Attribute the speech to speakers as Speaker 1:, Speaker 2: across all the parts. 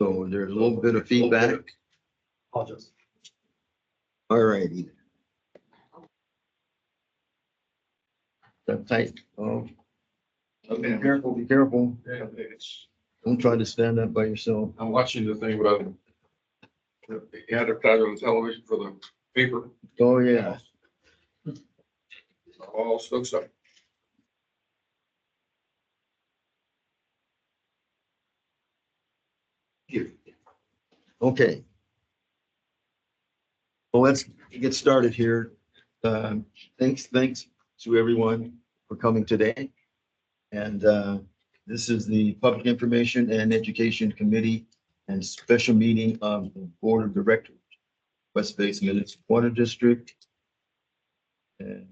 Speaker 1: So there's a little bit of feedback.
Speaker 2: Apologize.
Speaker 1: All righty. That tight. Oh, be careful, be careful.
Speaker 3: Yeah, it's,
Speaker 1: Don't try to stand up by yourself.
Speaker 3: I'm watching the thing about the advertiser on television for the paper,
Speaker 1: Oh, yeah.
Speaker 3: all stoked up.
Speaker 1: Okay. Well, let's get started here. Thanks to everyone for coming today. And this is the Public Information and Education Committee and special meeting of the Board of Directors, West Bay Minutes Water District. And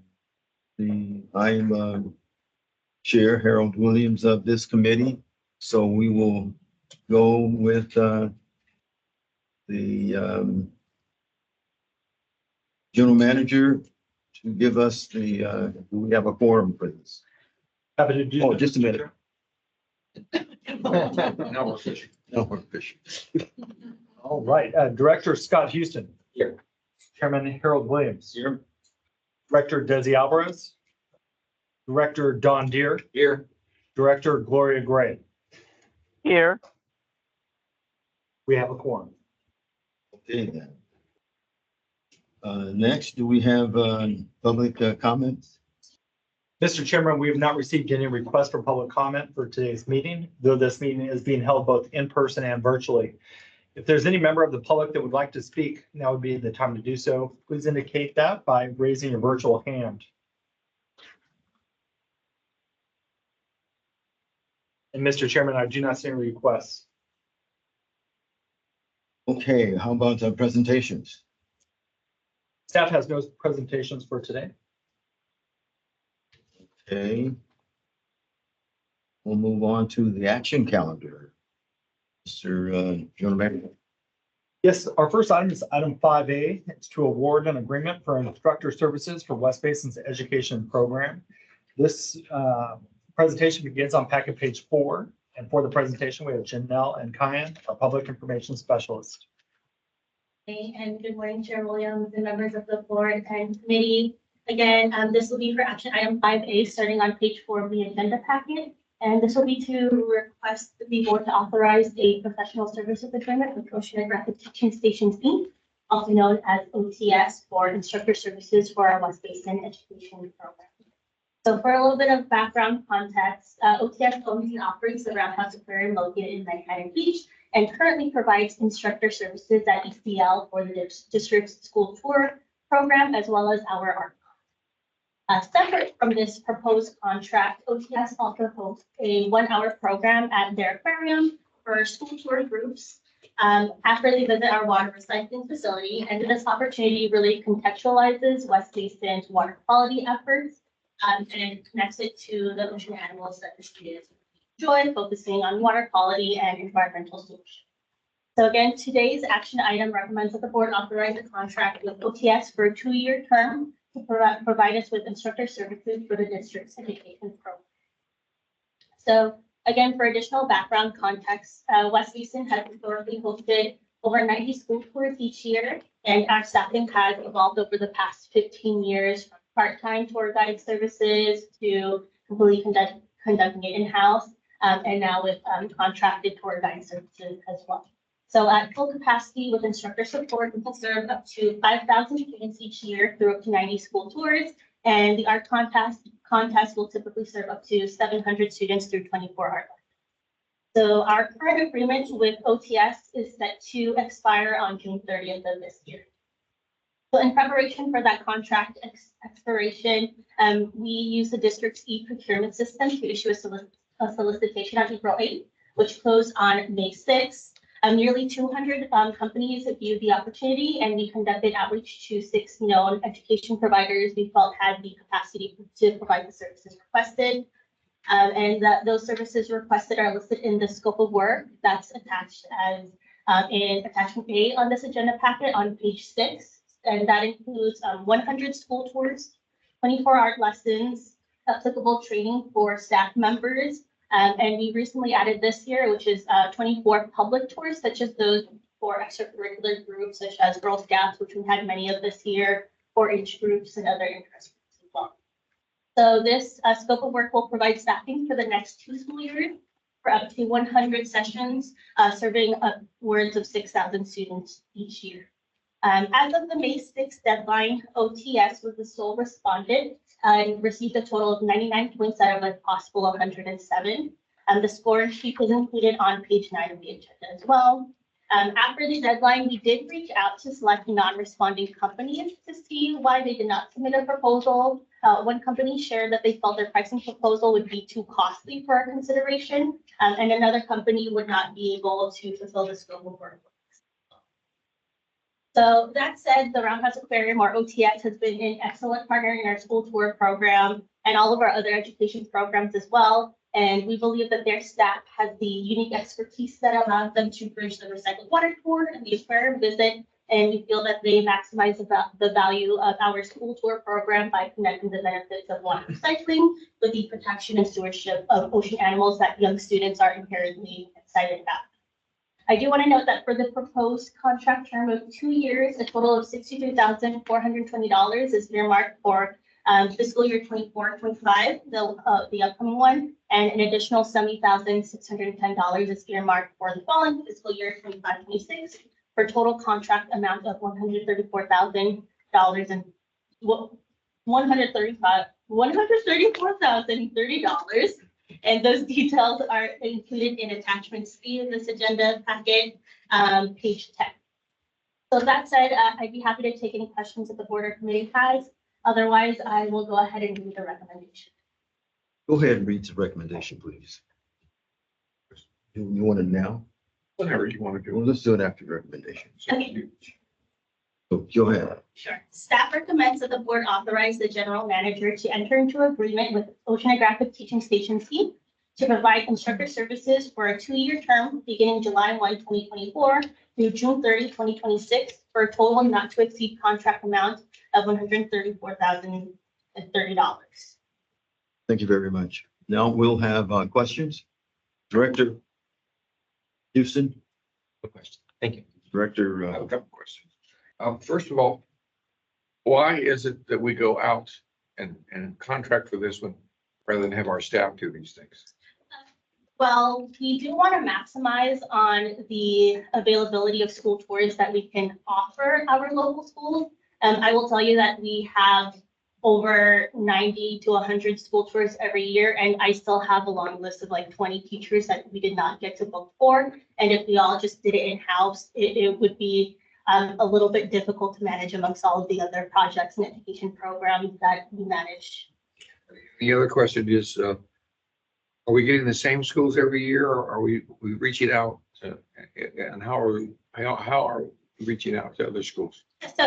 Speaker 1: I'm Chair Harold Williams of this committee. So we will go with the general manager to give us the, do we have a quorum for this?
Speaker 2: Happy to do.
Speaker 1: Oh, just a minute.
Speaker 3: Now we're fishing.
Speaker 1: No, we're fishing.
Speaker 2: All right, Director Scott Houston.
Speaker 3: Here.
Speaker 2: Chairman Harold Williams.
Speaker 3: Here.
Speaker 2: Director Desi Alvarez. Director Don Deere.
Speaker 3: Here.
Speaker 2: Director Gloria Gray.
Speaker 4: Here.
Speaker 2: We have a quorum.
Speaker 1: Okay, then. Next, do we have public comments?
Speaker 2: Mr. Chairman, we have not received any requests for public comment for today's meeting, though this meeting is being held both in person and virtually. If there's any member of the public that would like to speak, now would be the time to do so. Please indicate that by raising your virtual hand. And Mr. Chairman, I do not see any requests.
Speaker 1: Okay, how about presentations?
Speaker 2: Staff has no presentations for today.
Speaker 1: Okay. We'll move on to the action calendar. Mr. General Manager.
Speaker 2: Yes, our first item is item 5A. It's to award an agreement for instructor services for West Basin's education program. This presentation begins on packet page 4. And for the presentation, we have Janelle and Kyan, our public information specialist.
Speaker 5: Okay, and good morning, Chair Williams and members of the board and committee. Again, this will be for action item 5A, starting on page 4 of the agenda packet. And this will be to request the board to authorize a professional services agreement with Oceanic Rapid Teaching Stations, Inc., also known as OTS, for instructor services for our West Basin education program. So for a little bit of background context, OTS owns and operates the Roundhouse Aquarium located in Manhattan Beach and currently provides instructor services at ECL for the district's school tour program, as well as our art. Separate from this proposed contract, OTS also hosts a 1-hour program at their aquarium for school tour groups after they visit our water recycling facility. And this opportunity really contextualizes West Basin's water quality efforts and connects it to the ocean animals that the students enjoy, focusing on water quality and environmental solutions. So again, today's action item recommends that the board authorize a contract with OTS for a 2-year term to provide us with instructor services for the district's education program. So again, for additional background context, West Basin has historically hosted over 90 school tours each year, and our staffing has evolved over the past 15 years from part-time tour guide services to completely conducting it in-house, and now with contracted tour guide services as well. So at full capacity with instructor support, we can serve up to 5,000 students each year through up to 90 school tours. And the art contest will typically serve up to 700 students through 24 art lessons. So our current agreement with OTS is set to expire on June 30th of this year. So in preparation for that contract expiration, we use the district's e-procurement system to issue a solicitation on April 8th, which closed on May 6th. Nearly 200 companies viewed the opportunity, and we conducted outreach to 6 known education providers we felt had the capacity to provide the services requested. Those services requested are listed in the scope of work that's attached as in attachment A on this agenda packet on page 6. And that includes 100 school tours, 24 art lessons, applicable training for staff members, And we recently added this year, which is 24 public tours, such as those for extracurricular groups such as Girl Scouts, which we had many of this year, 4-H groups and other interest groups as well. So this scope of work will provide staffing for the next 2 school years for up to 100 sessions, serving upwards of 6,000 students each year. As of the May 6th deadline, OTS was the sole respondent and received a total of 99 points out of a possible 107. The score sheet is included on page 9 of the agenda as well. After the deadline, we did reach out to select non-responding companies to see why they did not submit a proposal. One company shared that they felt their pricing proposal would be too costly for our consideration, and another company would not be able to fulfill the scope of work. So that said, the Roundhouse Aquarium, or OTX, has been an excellent partner in our school tour program and all of our other education programs as well. And we believe that their staff has the unique expertise that allows them to bridge the recycled water tour and the aquarium visit. And we feel that they maximize the value of our school tour program by connecting the benefits of water recycling with the protection and stewardship of ocean animals that young students are inherently excited about. I do want to note that for the proposed contract term of 2 years, a total of $63,420 is earmarked for fiscal year 24-25, the upcoming one, and an additional $70,610 is earmarked for the following fiscal year 25-26, for total contract amount of $134,030. And those details are included in attachment C in this agenda packet, page 10. So that said, I'd be happy to take any questions that the board or committee has. Otherwise, I will go ahead and read the recommendation.
Speaker 1: Go ahead and read the recommendation, please. You want it now?
Speaker 3: Whatever you want to do.
Speaker 1: Well, let's do it after the recommendation.
Speaker 5: Okay.
Speaker 1: So go ahead.
Speaker 5: Sure. Staff recommends that the board authorize the general manager to enter into agreement with Oceanographic Teaching Station Team to provide instructor services for a 2-year term beginning July 1, 2024 through June 30, 2026 for a total not to exceed contract amount of $134,030.
Speaker 1: Thank you very much. Now we'll have questions. Director Houston,
Speaker 4: No question. Thank you.
Speaker 1: Director,
Speaker 3: I have a couple questions. First of all, why is it that we go out and contract for this one rather than have our staff do these things?
Speaker 5: Well, we do want to maximize on the availability of school tours that we can offer our local schools. I will tell you that we have over 90 to 100 school tours every year, and I still have a long list of like 20 teachers that we did not get to book for. And if we all just did it in-house, it would be a little bit difficult to manage amongst all of the other projects and education programs that we manage.
Speaker 3: The other question is, are we getting the same schools every year, or are we reaching out to, and how are we reaching out to other schools?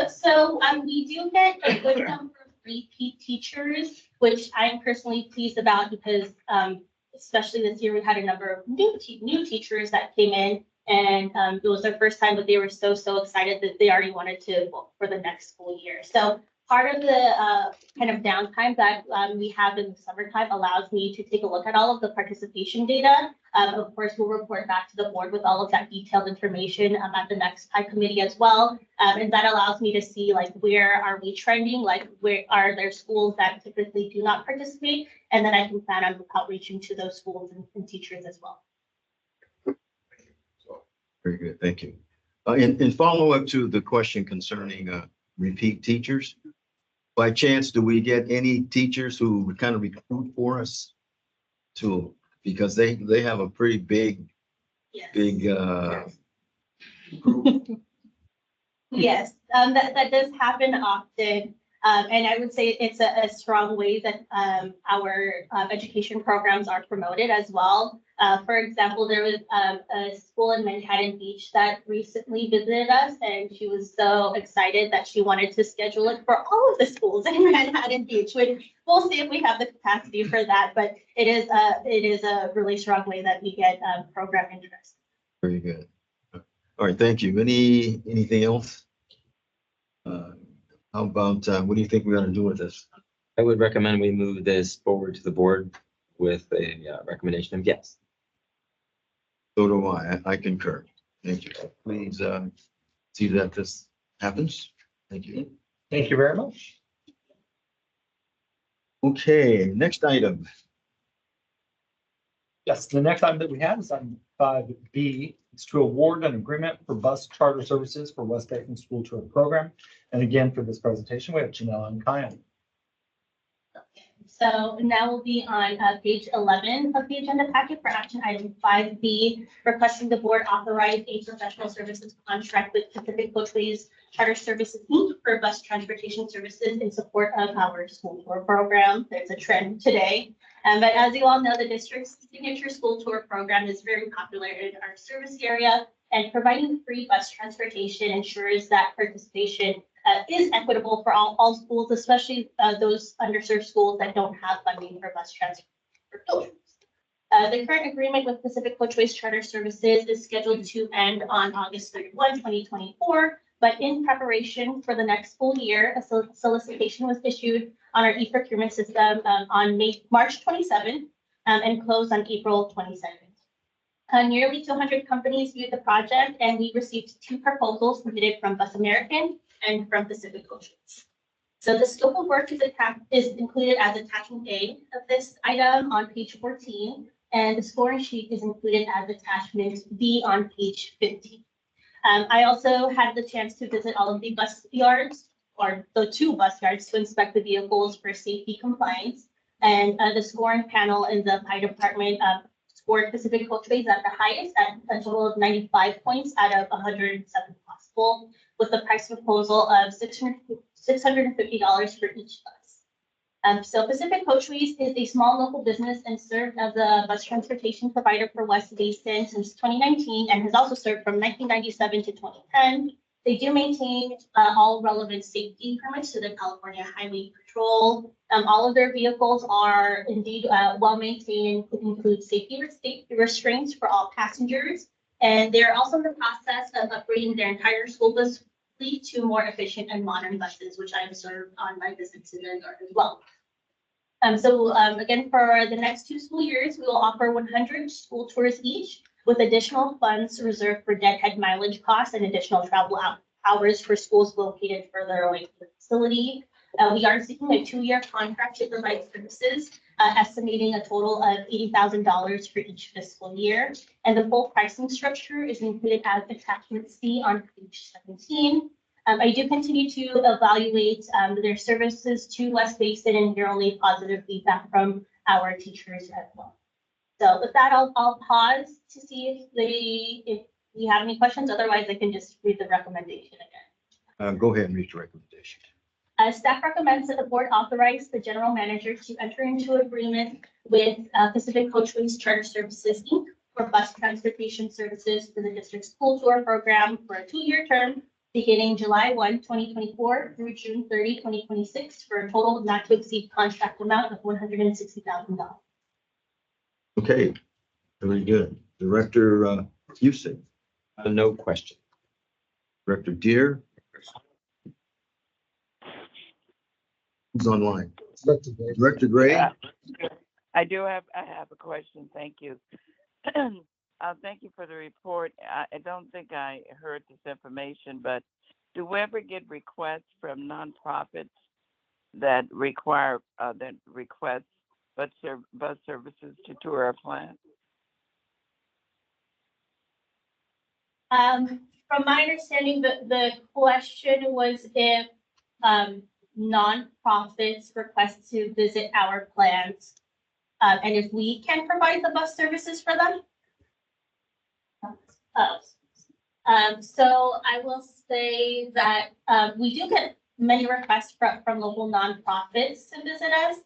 Speaker 5: So we do get a good number of repeat teachers, which I'm personally pleased about because especially this year, we had a number of new teachers that came in, and it was their first time, but they were so excited that they already wanted to book for the next school year. So part of the kind of downtime that we have in the summertime allows me to take a look at all of the participation data. Of course, we'll report back to the board with all of that detailed information at the next PI committee as well. And that allows me to see like, where are we trending? Like, where are there schools that typically do not participate? And then I can plan on outreaching to those schools and teachers as well.
Speaker 1: very good. Thank you. In follow up to the question concerning repeat teachers, by chance, do we get any teachers who would kind of recruit for us to, because they have a pretty big group?
Speaker 5: Yes, that does happen often. And I would say it's a strong way that our education programs are promoted as well. For example, there was a school in Manhattan Beach that recently visited us, and she was so excited that she wanted to schedule it for all of the schools in Manhattan Beach. We'll see if we have the capacity for that, but it is a really strong way that we get program interest.
Speaker 1: Very good. All right, thank you. Anything else? How about, what do you think we're gonna do with this?
Speaker 4: I would recommend we move this forward to the board with a recommendation of yes.
Speaker 1: So do I. I concur. Thank you. Please, see that this happens. Thank you.
Speaker 2: Thank you very much.
Speaker 1: Okay, next item.
Speaker 2: Yes, the next item that we have is item 5B. It's to award an agreement for bus charter services for West Basin School Tour Program. And again, for this presentation, we have Janelle and Kyan.
Speaker 5: So now we'll be on page 11 of the agenda packet for action item 5B, requesting the board authorize a professional services contract with Pacific Coachways Charter Services Inc. for bus transportation services in support of our school tour program. There's a trend today. But as you all know, the district's signature school tour program is very popular in our service area, and providing free bus transportation ensures that participation is equitable for all schools, especially those underserved schools that don't have funding for bus transportation. The current agreement with Pacific Coachways Charter Services is scheduled to end on August 31, 2024. But in preparation for the next school year, a solicitation was issued on our e-procurement system on March 27th and closed on April 22nd. Nearly 200 companies viewed the project, and we received 2 proposals submitted from Bus American and from Pacific Coachways. So the scope of work is included as attachment A of this item on page 14, and the scoring sheet is included as attachment B on page 15. I also had the chance to visit all of the bus yards, or the 2 bus yards, to inspect the vehicles for safety compliance. And the scoring panel in the PI department scored Pacific Coachways at the highest at a total of 95 points out of 107 possible, with a price proposal of $650 for each bus. So Pacific Coachways is a small local business and served as a bus transportation provider for West Basin since 2019, and has also served from 1997 to 2010. They do maintain all relevant safety permits to the California Highway Patrol. All of their vehicles are indeed well maintained, include safety restraints for all passengers. And they're also in the process of upgrading their entire school bus fleet to more efficient and modern buses, which I observed on my visits to their yard as well. Again, for the next 2 school years, we will offer 100 school tours each, with additional funds reserved for deadhead mileage costs and additional travel hours for schools located further away from the facility. We are seeking a 2-year contract to provide services, estimating a total of $80,000 for each fiscal year. And the full pricing structure is included as attachment C on page 17. I do continue to evaluate their services to West Basin and hear only positive feedback from our teachers as well. So with that, I'll pause to see if you have any questions. Otherwise, I can just read the recommendation again.
Speaker 1: Go ahead and read your recommendation.
Speaker 5: Staff recommends that the board authorize the general manager to enter into agreement with Pacific Coachways Charter Services Inc. for bus transportation services for the district school tour program for a 2-year term beginning July 1, 2024 through June 30, 2026 for a total not to exceed contract amount of $160,000.
Speaker 1: Okay, very good. Director Houston,
Speaker 4: No question.
Speaker 1: Director Deere. Who's online? Director Gray.
Speaker 6: I have a question. Thank you. Thank you for the report. I don't think I heard this information, but do we ever get requests from nonprofits that request bus services to tour our plant?
Speaker 5: From my understanding, the question was if nonprofits request to visit our plants, and if we can provide the bus services for them. So I will say that we do get many requests from local nonprofits to visit us,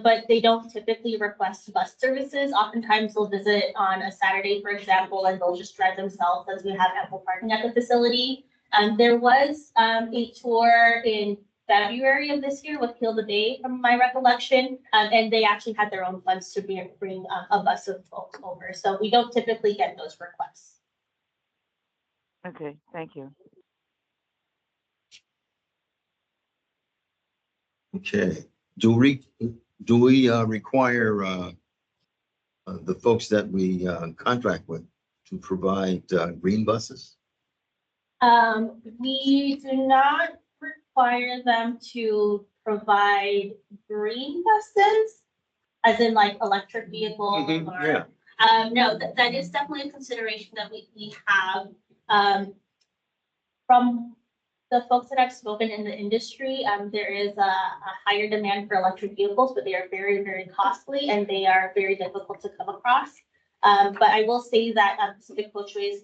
Speaker 5: but they don't typically request bus services. Oftentimes they'll visit on a Saturday, for example, and they'll just drive themselves as we have ample parking at the facility. There was a tour in February of this year with Kill the Bay, from my recollection, and they actually had their own funds to bring a bus of folks over. So we don't typically get those requests.
Speaker 6: Okay, thank you.
Speaker 1: Okay, do we require the folks that we contract with to provide green buses?
Speaker 5: We do not require them to provide green buses, as in like electric vehicles or.
Speaker 1: Yeah.
Speaker 5: No, that is definitely a consideration that we have. From the folks that I've spoken in the industry, there is a higher demand for electric vehicles, but they are very, very costly and they are very difficult to come across. But I will say that Pacific Coachways,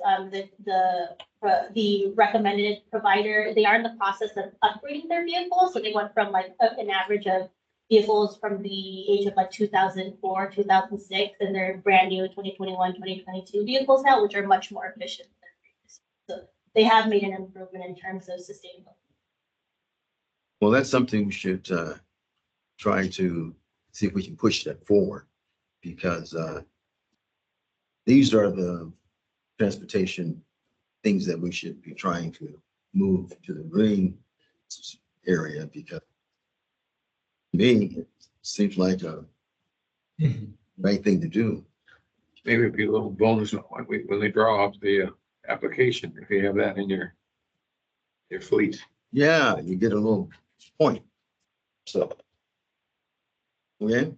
Speaker 5: the recommended provider, they are in the process of upgrading their vehicles. So they went from like an average of vehicles from the age of like 2004, 2006, and they're brand new 2021, 2022 vehicles now, which are much more efficient than previous. So they have made an improvement in terms of sustainability.
Speaker 1: Well, that's something we should try to see if we can push that forward, because these are the transportation things that we should be trying to move to the green area, because to me, it seems like a right thing to do.
Speaker 3: Maybe it'd be a little bonus when they draw up the application, if you have that in your fleet.
Speaker 1: Yeah, you get a little point. So. Okay,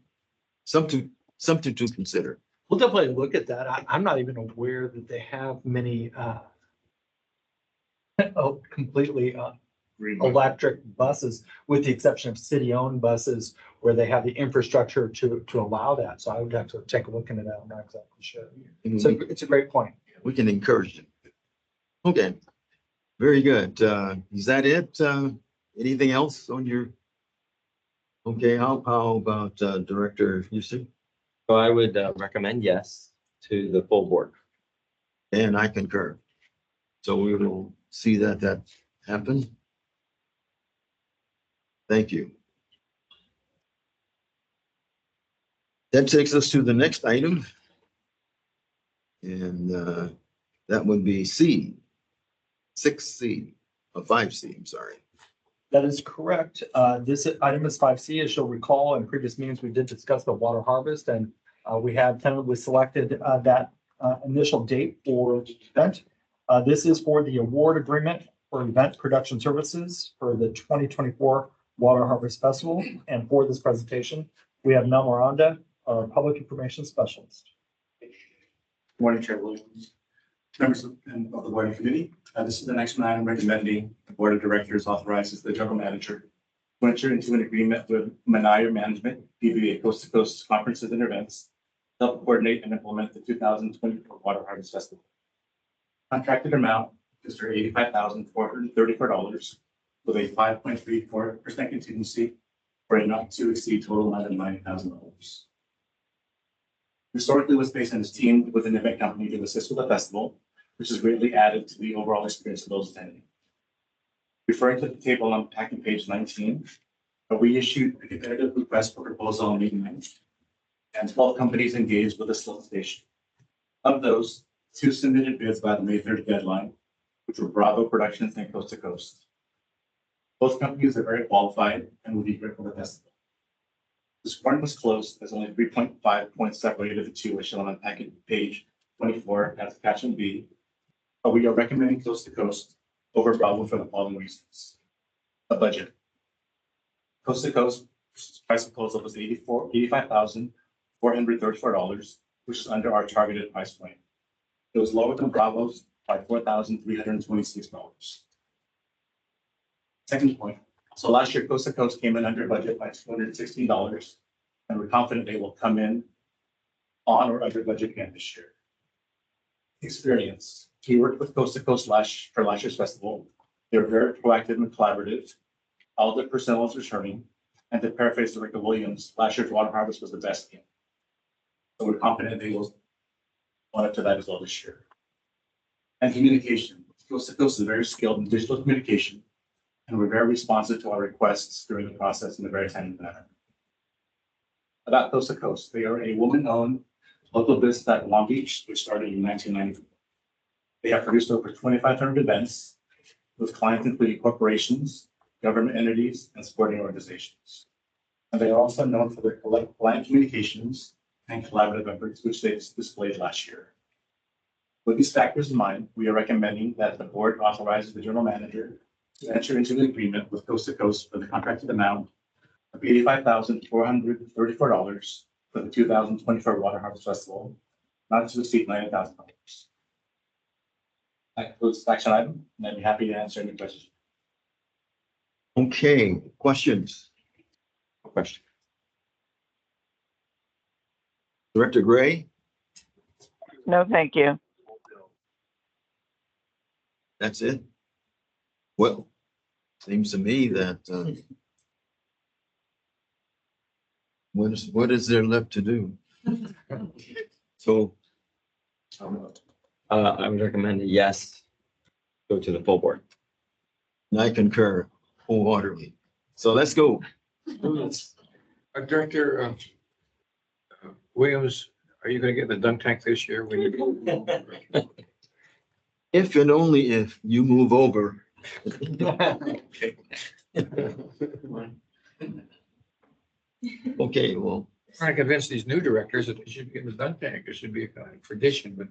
Speaker 1: something to consider.
Speaker 2: We'll definitely look at that. I'm not even aware that they have many completely electric buses, with the exception of city-owned buses where they have the infrastructure to allow that. So I would have to take a look into that. I'm not exactly sure. So it's a great point.
Speaker 1: We can encourage them. Okay, very good. Is that it? Anything else on your? Okay, how about Director Houston?
Speaker 4: So I would recommend yes to the full board.
Speaker 1: And I concur. So we will see that happen. Thank you. That takes us to the next item. And that would be C, 6C, or 5C, I'm sorry.
Speaker 2: That is correct. This item is 5C. As you'll recall, in previous meetings, we did discuss the water harvest, and we have tentatively selected that initial date for the event. This is for the award agreement for event production services for the 2024 Water Harvest Festival. And for this presentation, we have Mel Miranda, our public information specialist.
Speaker 7: Good morning, Chair Williams, members of the board committee. This is the next one item recommending the board of directors authorizes the general manager to enter into an agreement with Manaya Management, DBA Coast to Coast Conferences and Events, to help coordinate and implement the 2024 Water Harvest Festival. Contracted amount is for $85,434 with a 5.34% contingency for a not to exceed total amount of $90,000. Historically, was based on his team with an event company to assist with the festival, which has greatly added to the overall experience of those attending. Referring to the table on packing page 19, we issued a competitive request for proposal on May 9th, and 12 companies engaged with the solicitation. Of those, 2 submitted bids by the May 3rd deadline, which were Bravo Productions and Coast to Coast. Both companies are very qualified and will be great for the festival. The scoring was close, as only 3.5 points separated the two, as shown on packet page 24 as attachment B. But we are recommending Coast to Coast over Bravo for the following reasons. A budget. Coast to Coast price proposal was $85,434, which is under our targeted price point. It was lower than Bravo's by $4,326. Second point. So last year, Coast to Coast came in under budget by $216, and we're confident they will come in on or under budget again this year. Experience. We worked with Coast to Coast for last year's festival. They were very proactive and collaborative. All the personnel was returning, and to paraphrase Director Williams, last year's water harvest was the best game. So we're confident they will want up to that as well this year. And communication. Coast to Coast is very skilled in digital communication, and we're very responsive to our requests during the process in a very timely manner. About Coast to Coast, they are a woman-owned local business at Long Beach, which started in 1994. They have produced over 2,500 events with clients including corporations, government entities, and sporting organizations. And they are also known for their client communications and collaborative efforts which they displayed last year. With these factors in mind, we are recommending that the board authorizes the general manager to enter into an agreement with Coast to Coast for the contracted amount of $85,434 for the 2024 Water Harvest Festival, not to exceed $90,000. That concludes the action item, and I'd be happy to answer any questions.
Speaker 1: Okay, questions?
Speaker 4: Question.
Speaker 1: Director Gray,
Speaker 6: No, thank you.
Speaker 1: that's it? Well, seems to me that, what is there left to do? So,
Speaker 4: I would recommend a yes, go to the full board.
Speaker 1: I concur wholeheartedly. So let's go.
Speaker 3: Director Williams, are you gonna get the dunk tank this year? when you-
Speaker 1: If and only if you move over. Okay, well,
Speaker 3: Trying to convince these new directors that they should be getting the dunk tank. It should be a kind of tradition, but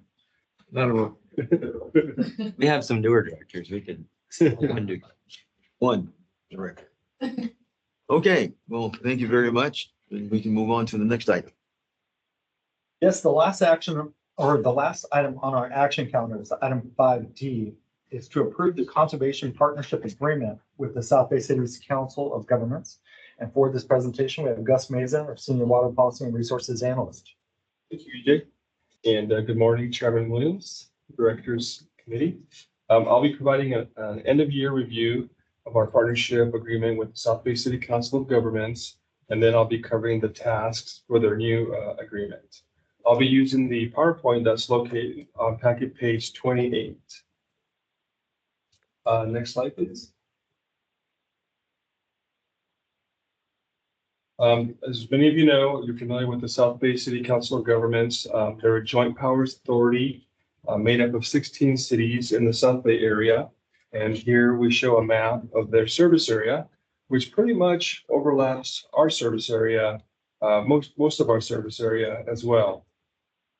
Speaker 3: none of them.
Speaker 4: We have some newer directors. We could do.
Speaker 1: one director. Okay, well, thank you very much. And we can move on to the next item.
Speaker 2: Yes, the last action or the last item on our action calendar is item 5D, is to approve the conservation partnership agreement with the South Bay Cities Council of Governments. And for this presentation, we have Gus Mason, our Senior Water Policy and Resources Analyst.
Speaker 8: Thank you, EJ. And good morning, Chairman Williams, Directors Committee. I'll be providing an end-of-year review of our partnership agreement with the South Bay City Council of Governments, and then I'll be covering the tasks for their new agreement. I'll be using the PowerPoint that's located on packet page 28. Next slide, please. As many of you know, you're familiar with the South Bay City Council of Governments. They're a joint powers authority made up of 16 cities in the South Bay area. And here we show a map of their service area, which pretty much overlaps our service area, most of our service area as well.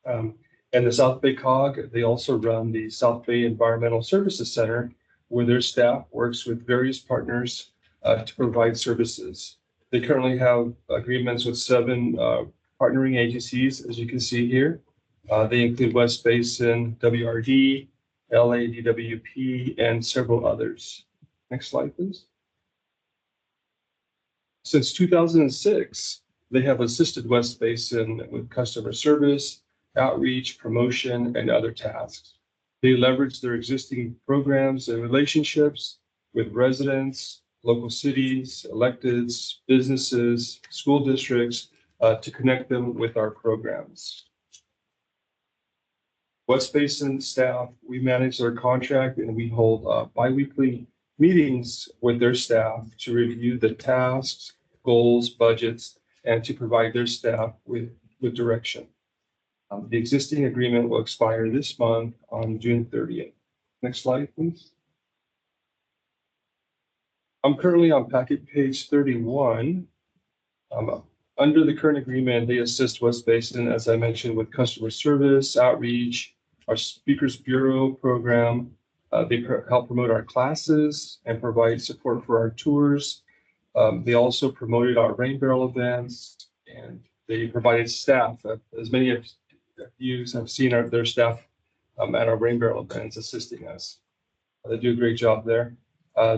Speaker 8: And the South Bay COG, they also run the South Bay Environmental Services Center, where their staff works with various partners to provide services. They currently have agreements with 7 partnering agencies, as you can see here. They include West Basin, WRD, LADWP, and several others. Next slide, please. Since 2006, they have assisted West Basin with customer service, outreach, promotion, and other tasks. They leverage their existing programs and relationships with residents, local cities, electeds, businesses, school districts to connect them with our programs. West Basin staff, we manage their contract and we hold bi-weekly meetings with their staff to review the tasks, goals, budgets, and to provide their staff with direction. The existing agreement will expire this month on June 30th. Next slide, please. I'm currently on packet page 31. Under the current agreement, they assist West Basin, as I mentioned, with customer service, outreach, our Speakers Bureau program. They help promote our classes and provide support for our tours. They also promoted our rain barrel events, and they provided staff. As many of you have seen their staff at our rain barrel events assisting us. They do a great job there.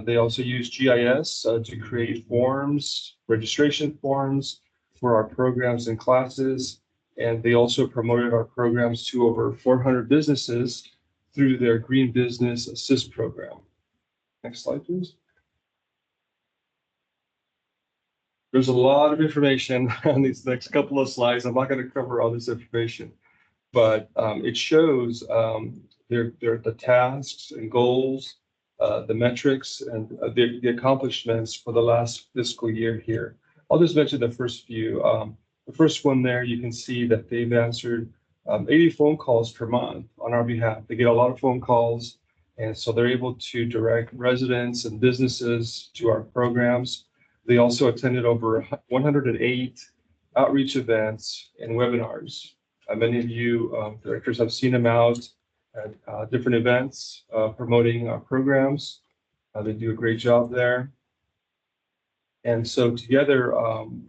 Speaker 8: They also use GIS to create forms, registration forms for our programs and classes. And they also promoted our programs to over 400 businesses through their Green Business Assist program. Next slide, please. There's a lot of information on these next couple of slides. I'm not going to cover all this information, but it shows the tasks and goals, the metrics, and the accomplishments for the last fiscal year here. I'll just mention the first few. The first one there, you can see that they've answered 80 phone calls per month on our behalf. They get a lot of phone calls, and so they're able to direct residents and businesses to our programs. They also attended over 108 outreach events, and webinars. Many of you directors have seen them out at different events promoting our programs. They do a great job there. And so together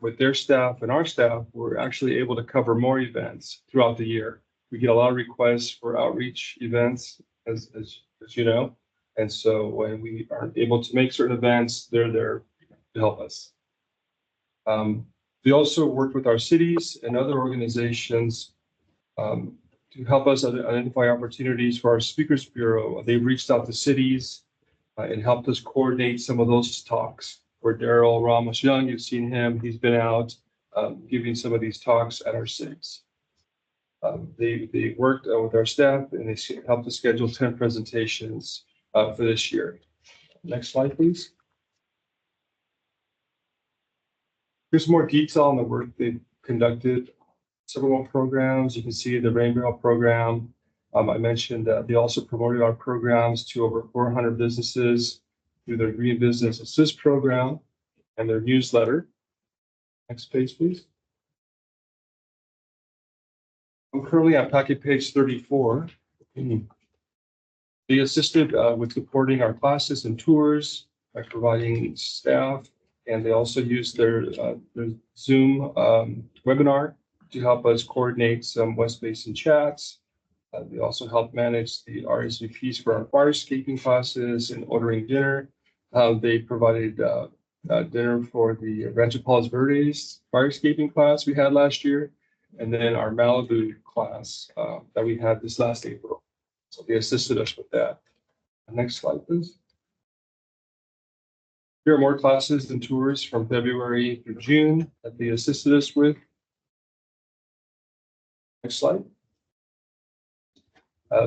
Speaker 8: with their staff and our staff, we're actually able to cover more events throughout the year. We get a lot of requests for outreach events, as you know. And so when we aren't able to make certain events, they're there to help us. We also work with our cities and other organizations to help us identify opportunities for our Speakers Bureau. They've reached out to cities and helped us coordinate some of those talks. For Daryl Ramos Young, you've seen him. He's been out giving some of these talks at our cities. They worked with our staff and they helped us schedule 10 presentations for this year. Next slide, please. Here's more detail on the work they've conducted. Several more programs. You can see the Rain Barrel program. I mentioned that they also promoted our programs to over 400 businesses through their Green Business Assist program and their newsletter. Next page, please. I'm currently at packet page 34. They assisted with supporting our classes and tours by providing staff, and they also used their Zoom webinar to help us coordinate some West Basin chats. They also helped manage the RSVPs for our firescaping classes and ordering dinner. They provided dinner for the Rancho Palos Verdes firescaping class we had last year, and then our Malibu class that we had this last April. So they assisted us with that. Next slide, please. Here are more classes and tours from February through June that they assisted us with. Next slide.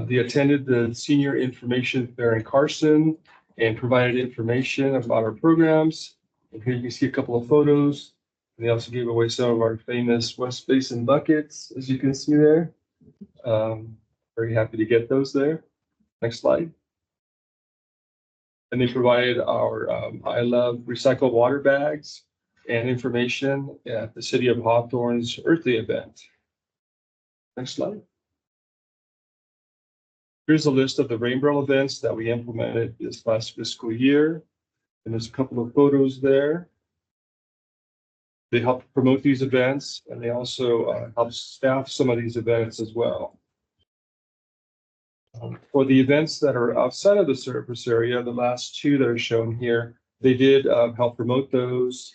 Speaker 8: They attended the Senior Information Fair in Carson and provided information about our programs. And here you can see a couple of photos. And they also gave away some of our famous West Basin buckets, as you can see there. Very happy to get those there. Next slide. And they provided our I Love recycled water bags and information at the City of Hawthorne's Earth Day event. Next slide. Here's a list of the Rain Barrel events that we implemented this last fiscal year. And there's a couple of photos there. They helped promote these events, and they also helped staff some of these events as well. For the events that are outside of the service area, the last two that are shown here, they did help promote those.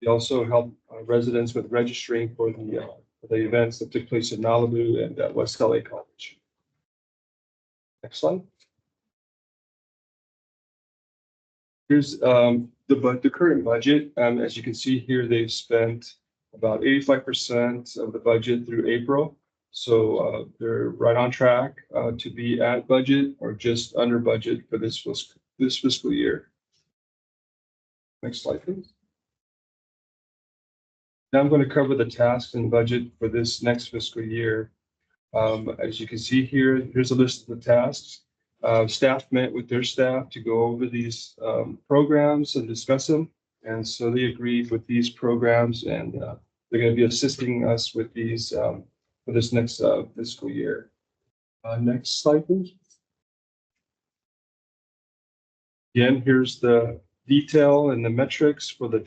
Speaker 8: They also helped residents with registering for the events that took place in Malibu and West LA College. Next slide. Here's the current budget. As you can see here, they've spent about 85% of the budget through April. So they're right on track to be at budget or just under budget for this fiscal year. Next slide, please. Now I'm going to cover the tasks and budget for this next fiscal year. As you can see here, here's a list of the tasks. Staff met with their staff to go over these programs and discuss them. And so they agreed with these programs, and they're going to be assisting us with these for this next fiscal year. Next slide, please. Again, here's the detail and the metrics for the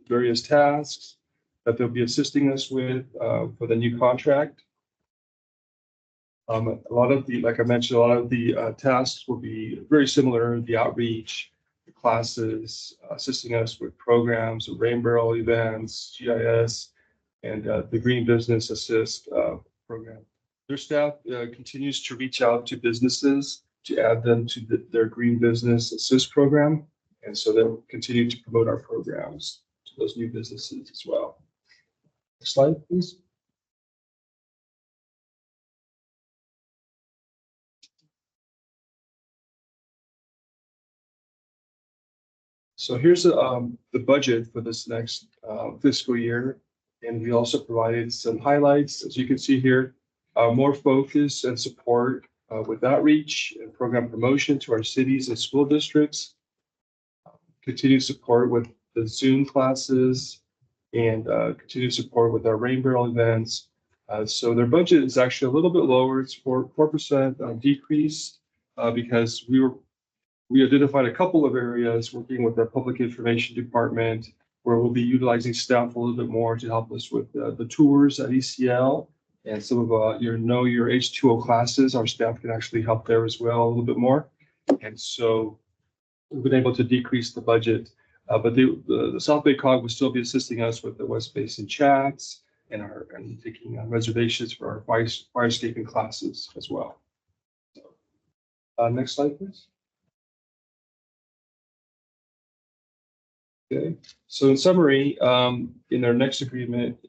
Speaker 8: various tasks that they'll be assisting us with for the new contract. A lot of the, like I mentioned, a lot of the tasks will be very similar. The outreach, the classes, assisting us with programs, the Rain Barrel events, GIS, and the Green Business Assist program. Their staff continues to reach out to businesses to add them to their Green Business Assist program. And so they'll continue to promote our programs to those new businesses as well. Next slide, please. So here's the budget for this next fiscal year. And we also provided some highlights, as you can see here, more focus and support with outreach and program promotion to our cities and school districts. Continued support with the Zoom classes, and continued support with our rain barrel events. So their budget is actually a little bit lower. It's 4% decrease because we identified a couple of areas working with our public information department where we'll be utilizing staff a little bit more to help us with the tours at ECL and some of your H2O classes. Our staff can actually help there as well a little bit more. And so we've been able to decrease the budget, but the South Bay COG will still be assisting us with the West Basin chats and taking reservations for our fire escaping classes as well. So, next slide, please. Okay, so in summary, in their next agreement,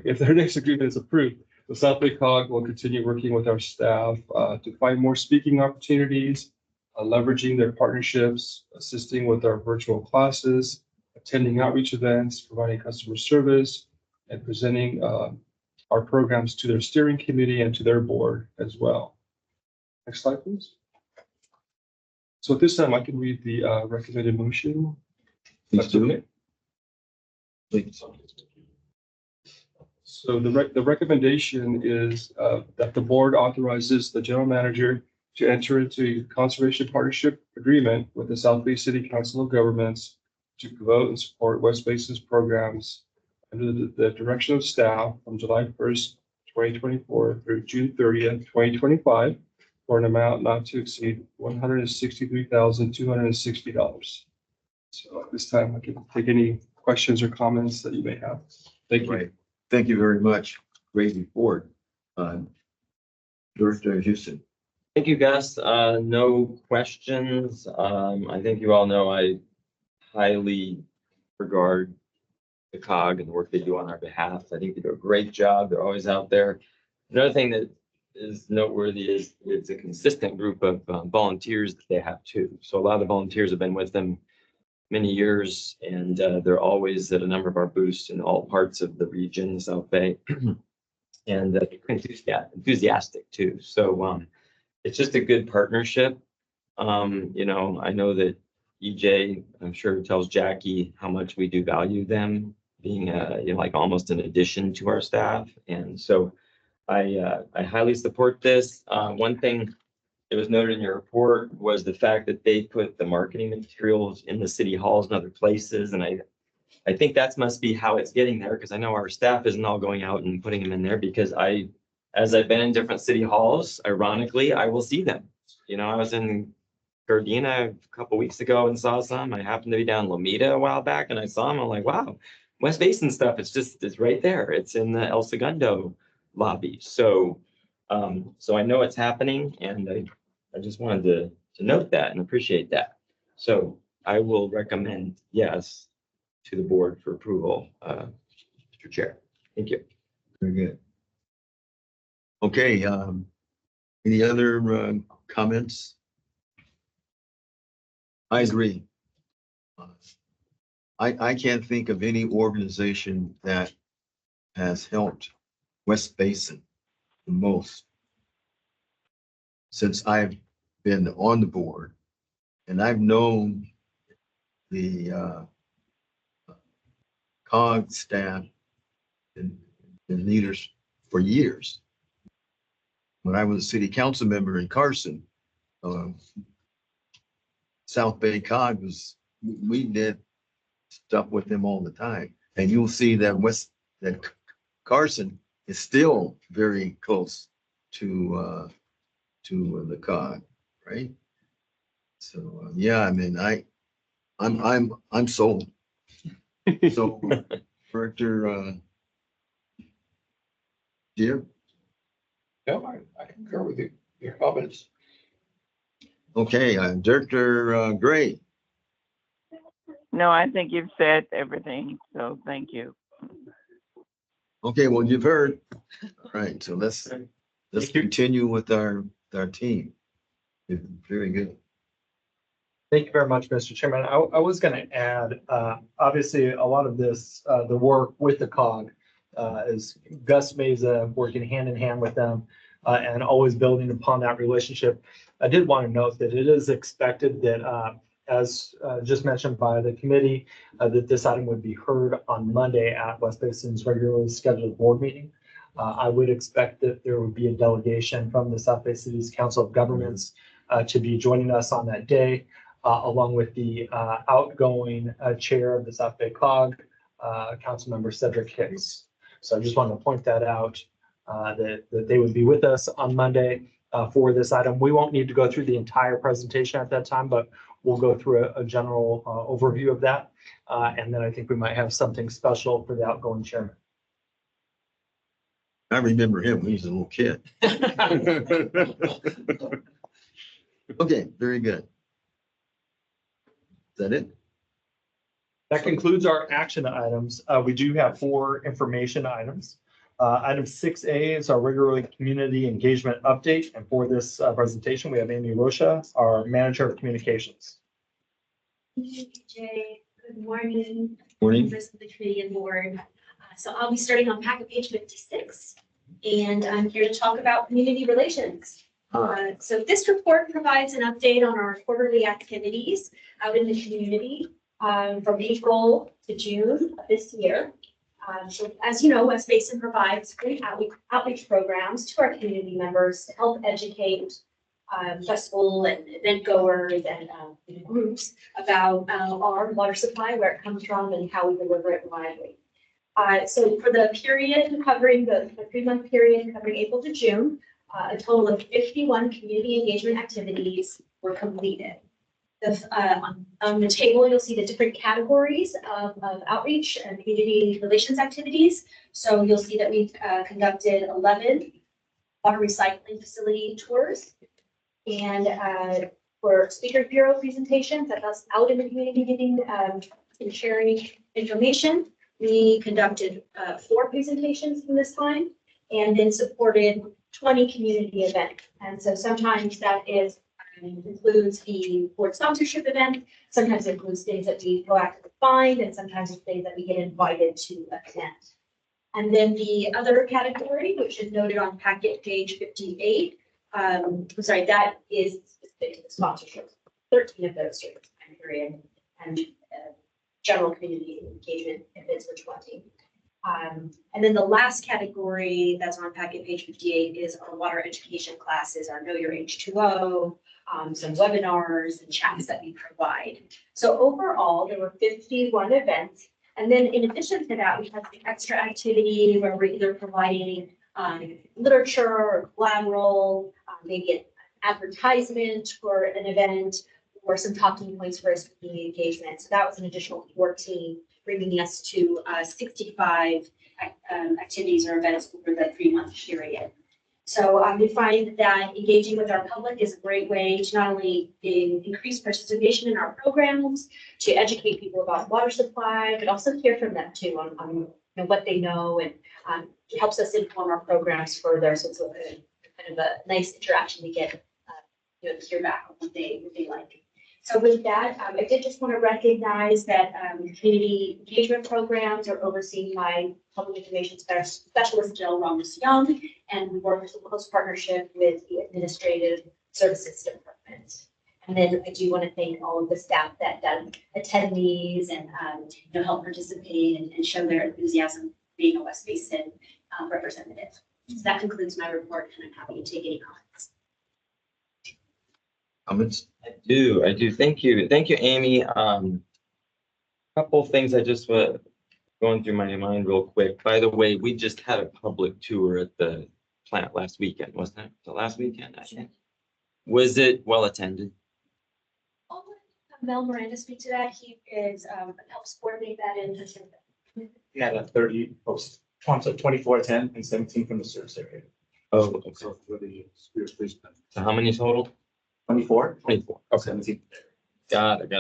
Speaker 8: if their next agreement is approved, the South Bay COG will continue working with our staff to find more speaking opportunities, leveraging their partnerships, assisting with our virtual classes, attending outreach events, providing customer service, and presenting our programs to their steering committee and to their board as well. Next slide, please. So at this time, I can read the recommended motion.
Speaker 1: Please do. Please.
Speaker 8: So the recommendation is that the board authorizes the general manager to enter into a conservation partnership agreement with the South Bay City Council of Governments to promote and support West Basin's programs under the direction of staff from July 1st, 2024 through June 30th, 2025 for an amount not to exceed $163,260. So at this time, I can take any questions or comments that you may have. Thank you.
Speaker 1: Right. Thank you very much. Great report. Director Houston.
Speaker 4: Thank you, Gus. No questions. I think you all know I highly regard the COG and the work they do on our behalf. I think they do a great job. They're always out there. Another thing that is noteworthy is it's a consistent group of volunteers that they have too. So a lot of the volunteers have been with them many years, and they're always at a number of our booths in all parts of the region, South Bay, and enthusiastic too. So it's just a good partnership. You know, I know that EJ, I'm sure, tells Jackie how much we do value them being you know, like almost an addition to our staff, and so I highly support this. One thing it was noted in your report was the fact that they put the marketing materials in the city halls and other places. And I think that must be how it's getting there, because I know our staff isn't all going out and putting them in there, because as I've been in different city halls, ironically, I will see them. You know, I was in Gardena a couple weeks ago and saw some. I happened to be down Lomita a while back and I saw them. I'm like, wow, West Basin stuff. It's right there. It's in the El Segundo lobby. So I know it's happening, and I just wanted to note that and appreciate that. So I will recommend yes to the board for approval, Mr. Chair. Thank you.
Speaker 1: Very good. Okay, any other comments? I agree. I can't think of any organization that has helped West Basin the most since I've been on the board, and I've known the COG staff and leaders for years. When I was a city council member in Carson, South Bay COG we did stuff with them all the time, and you'll see that Carson is still very close to the COG, right? So yeah, I mean, I'm sold. So, Director Deere.
Speaker 3: Yeah, I concur with your comments.
Speaker 1: Okay, Director Gray.
Speaker 6: No, I think you've said everything, so thank you.
Speaker 1: Okay, well, you've heard. All right, so let's continue with our team. Very good.
Speaker 2: Thank you very much, Mr. Chairman. I was going to add, obviously, a lot of this, the work with the COG is Gus Meza working hand in hand with them and always building upon that relationship. I did want to note that it is expected that as just mentioned by the committee, that this item would be heard on Monday at West Basin's regularly scheduled board meeting. I would expect that there would be a delegation from the South Bay Cities Council of Governments to be joining us on that day, along with the outgoing chair of the South Bay COG, Councilmember Cedric Hicks. So I just wanted to point that out, that they would be with us on Monday for this item. We won't need to go through the entire presentation at that time, but we'll go through a general overview of that. And then I think we might have something special for the outgoing chairman.
Speaker 1: I remember him when he was a little kid. Okay, very good. Is that it?
Speaker 2: That concludes our action items. We do have 4 information items. Item 6A is our regular community engagement update. And for this presentation, we have Amy Rocha, our manager of communications.
Speaker 9: Thank you, Jay. Good morning.
Speaker 1: Morning.
Speaker 9: Members of the committee and board. So I'll be starting on packet page 56, and I'm here to talk about community relations. So this report provides an update on our quarterly activities out in the community from April to June of this year. So as you know, West Basin provides great outreach programs to our community members to help educate festival and event goers and groups about our water supply, where it comes from, and how we deliver it reliably. So for the period covering the 3-month period covering April to June, a total of 51 community engagement activities were completed. On the table, you'll see the different categories of outreach and community relations activities. So you'll see that we've conducted 11 water recycling facility tours, and for speaker bureau presentations, that was out in the community giving and sharing information. We conducted 4 presentations from this time, and then supported 20 community events. And so sometimes that includes the board sponsorship event. Sometimes it includes things that we proactively find, and sometimes it's things that we get invited to attend. And then the other category, which is noted on packet page 58, that is specific to the sponsorship. 13 of those during this time period, and general community engagement events were 20. And then the last category that's on packet page 58 is our water education classes, our Know Your H2O, some webinars and chats that we provide. So overall, there were 51 events. And then in addition to that, we have the extra activity where we're either providing literature or collateral, maybe an advertisement for an event, or some talking points for us community engagement. So that was an additional 14, bringing us to 65 activities or events over the 3-month period. So we find that engaging with our public is a great way to not only increase participation in our programs, to educate people about water supply, but also hear from them too on what they know, and it helps us inform our programs further. So it's kind of a nice interaction to get to hear back on what they like. So with that, I did just want to recognize that community engagement programs are overseen by Public Information Specialist Jill Ramos-Young, and we work in close partnership with the Administrative Services Department. And then I do want to thank all of the staff that attend these and help participate and show their enthusiasm being a West Basin representative. So that concludes my report, and I'm happy to take any comments.
Speaker 1: Comments?
Speaker 4: I do. Thank you, Amy. Couple things I just going through my mind real quick. By the way, we just had a public tour at the plant last weekend, wasn't it? The last weekend, I think. Was it well attended?
Speaker 9: I'll let Mel Miranda speak to that. He is helps coordinate that in.
Speaker 7: We had 30 folks, 24 10 and 17 from the service area.
Speaker 4: Oh, okay.
Speaker 7: So for the Spirit Police,
Speaker 4: So how many total?
Speaker 7: 24,
Speaker 4: 24. Okay.
Speaker 7: 17.
Speaker 4: Got it.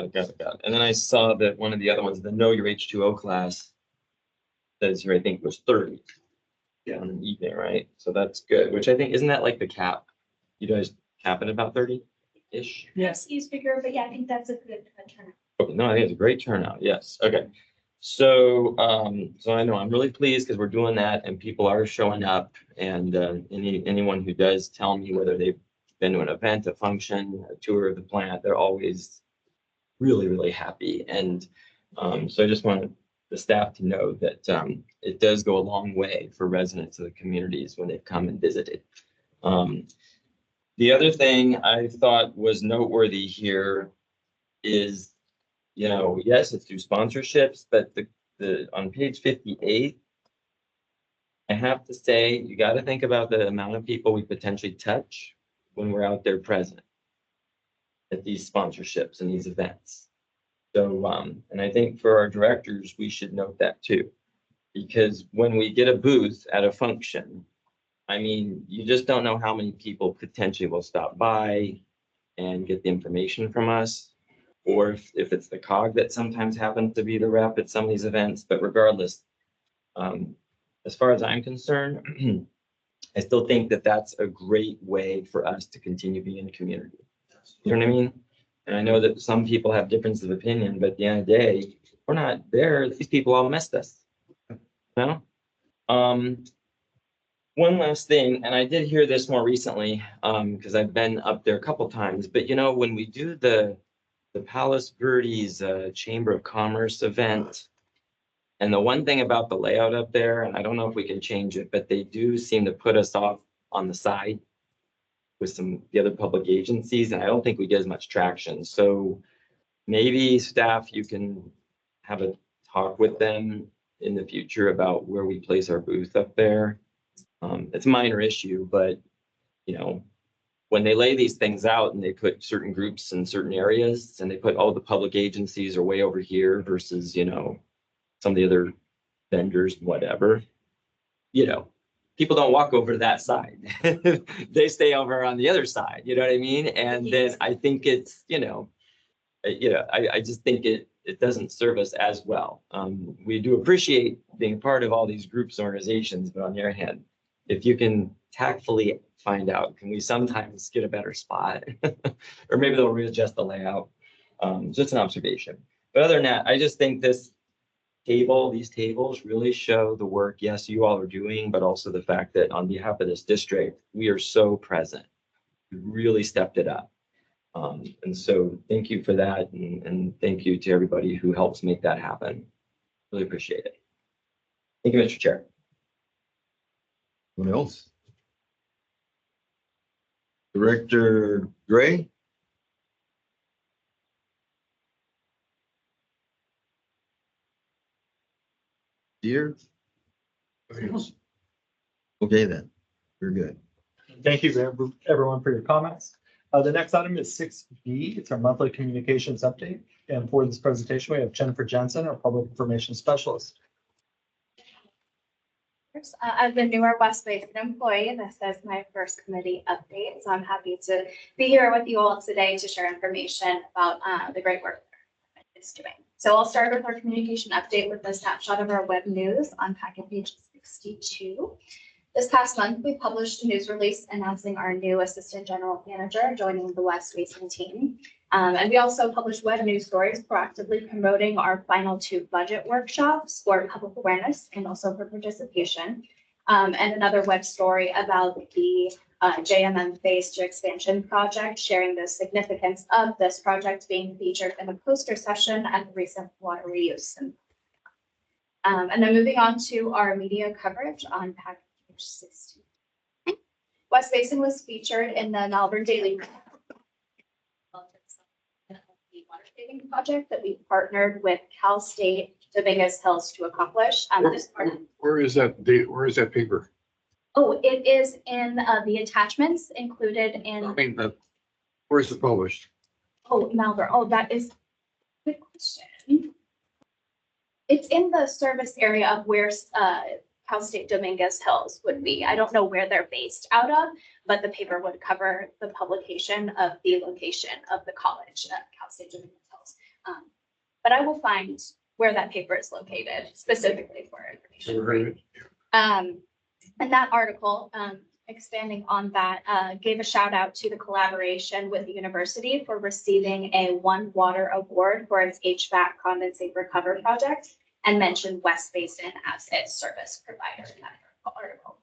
Speaker 4: And then I saw that one of the other ones, the Know Your H2O class, says here, I think was 30.
Speaker 7: Yeah.
Speaker 4: On an evening, right? So that's good, which I think, isn't that like the cap? You guys cap it about 30-ish?
Speaker 9: Yes, he's bigger, but yeah, I think that's a good turnout.
Speaker 4: Okay, no, I think it's a great turnout. Yes. Okay. So, so I know I'm really pleased because we're doing that and people are showing up, and anyone who does tell me whether they've been to an event, a function, a tour of the plant, they're always really, really happy. And so I just wanted the staff to know that it does go a long way for residents of the communities when they've come and visited. The other thing I thought was noteworthy here is, you know, yes, it's through sponsorships, but the on page 58, I have to say, you got to think about the amount of people we potentially touch when we're out there present at these sponsorships and these events. So, and I think for our directors, we should note that too, because when we get a booth at a function, I mean, you just don't know how many people potentially will stop by and get the information from us. Or if it's the COG that sometimes happens to be the rep at some of these events, but regardless, as far as I'm concerned, I still think that that's a great way for us to continue being a community. You know what I mean? And I know that some people have differences of opinion, but at the end of the day, we're not there. These people all missed us. You know? One last thing, and I did hear this more recently, because I've been up there a couple times, but you know, when we do the Palos Verdes Chamber of Commerce event, and the one thing about the layout up there, and I don't know if we can change it, but they do seem to put us off on the side with some the other public agencies, and I don't think we get as much traction. So maybe staff, you can have a talk with them in the future about where we place our booth up there. It's a minor issue, but you know, when they lay these things out and they put certain groups in certain areas and they put all the public agencies are way over here versus, you know, some of the other vendors, whatever, you know, people don't walk over to that side. They stay over on the other side, you know what I mean? And then I think it's, I just think it doesn't serve us as well. We do appreciate being part of all these groups, organizations, but on the other hand, if you can tactfully find out, can we sometimes get a better spot? Or maybe they'll readjust the layout. Just an observation. But other than that, I just think these tables really show the work, yes, you all are doing, but also the fact that on behalf of this district, we are so present. We really stepped it up. And so thank you for that. And thank you to everybody who helps make that happen. Really appreciate it. Thank you, Mr. Chair.
Speaker 1: Anyone else? Director Gray? Dear? Okay, then. We're good.
Speaker 2: Thank you, everyone, for your comments. The next item is 6B. It's our monthly communications update. And for this presentation, we have Jennifer Jensen, our public information specialist.
Speaker 10: As a newer West Basin employee, this is my first committee update, so I'm happy to be here with you all today to share information about the great work that it's doing. So I'll start with our communication update with a snapshot of our web news on packet page 62. This past month, we published a news release announcing our new Assistant General Manager joining the West Basin team. And we also published web news stories proactively promoting our final 2 budget workshops for public awareness and also for participation. And another web story about the JMM Phase 2 expansion project, sharing the significance of this project being featured in a poster session at the recent water reuse. And then moving on to our media coverage on page 16. West Basin was featured in the Malvern Daily water saving project that we partnered with Cal State Dominguez Hills to accomplish.
Speaker 3: Where is that paper?
Speaker 10: Oh, it is in the attachments included in.
Speaker 3: I mean, where is it published?
Speaker 10: Oh, Malvern. Oh, that is a good question. It's in the service area of where Cal State Dominguez Hills would be. I don't know where they're based out of, but the paper would cover the publication of the location of the college at Cal State Dominguez Hills. But I will find where that paper is located specifically for information.
Speaker 3: Never heard of it.
Speaker 10: And that article, expanding on that, gave a shout out to the collaboration with the university for receiving a One Water Award for its HVAC condensate recovery project, and mentioned West Basin as its service provider in that article.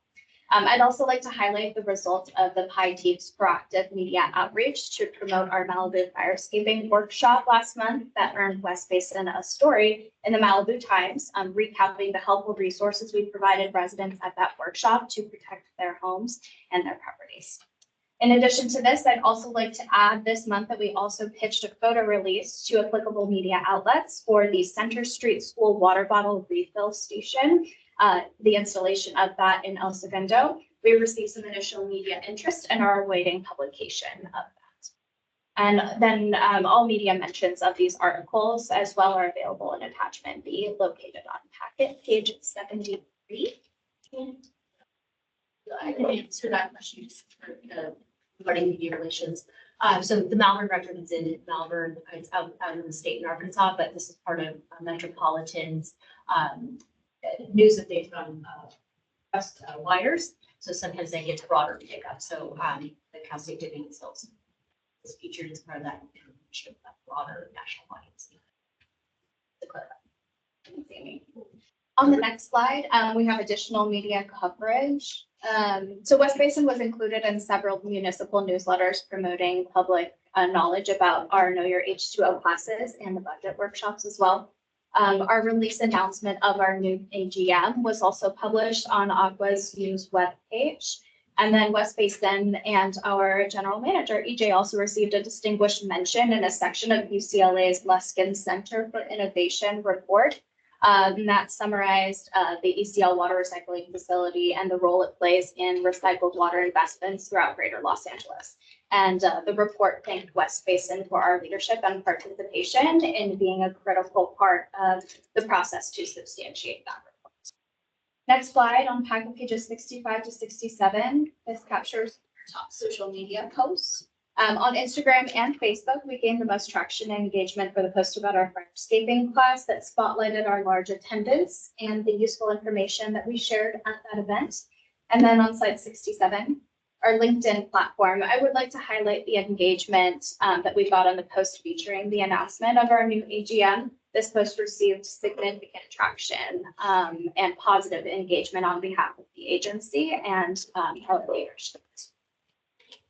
Speaker 10: I'd also like to highlight the results of the PI team's proactive media outreach to promote our Malibu Firescaping workshop last month that earned West Basin a story in the Malibu Times, recapping the helpful resources we provided residents at that workshop to protect their homes and their properties. In addition to this, I'd also like to add this month that we also pitched a photo release to applicable media outlets for the Center Street School water bottle refill station, the installation of that in El Segundo. We received some initial media interest and are awaiting publication of that. And then all media mentions of these articles as well are available in attachment B located on packet page 73.
Speaker 11: I can answer that question regarding media relations. So the Malvern Record is in Malvern, it's out in the state in Arkansas, but this is part of Metropolitan's news that they've done West Wires. So sometimes they get broader pickup. So the Cal State Divinity Hills is featured as part of that information, that broader national audience.
Speaker 10: On the next slide, we have additional media coverage. So West Basin was included in several municipal newsletters promoting public knowledge about our Know Your H2O classes and the budget workshops as well. Our release announcement of our new AGM was also published on Aqua's news webpage. And then West Basin and our general manager, EJ, also received a distinguished mention in a section of UCLA's Luskin Center for Innovation report. That summarized the ECL water recycling facility and the role it plays in recycled water investments throughout greater Los Angeles. And the report thanked West Basin for our leadership and participation in being a critical part of the process to substantiate that report. Next slide on packet pages 65 to 67. This captures top social media posts. On Instagram and Facebook, we gained the most traction and engagement for the post about our firescaping class that spotlighted our large attendance and the useful information that we shared at that event. And then on slide 67, our LinkedIn platform, I would like to highlight the engagement that we got on the post featuring the announcement of our new AGM. This post received significant traction and positive engagement on behalf of the agency and our leadership.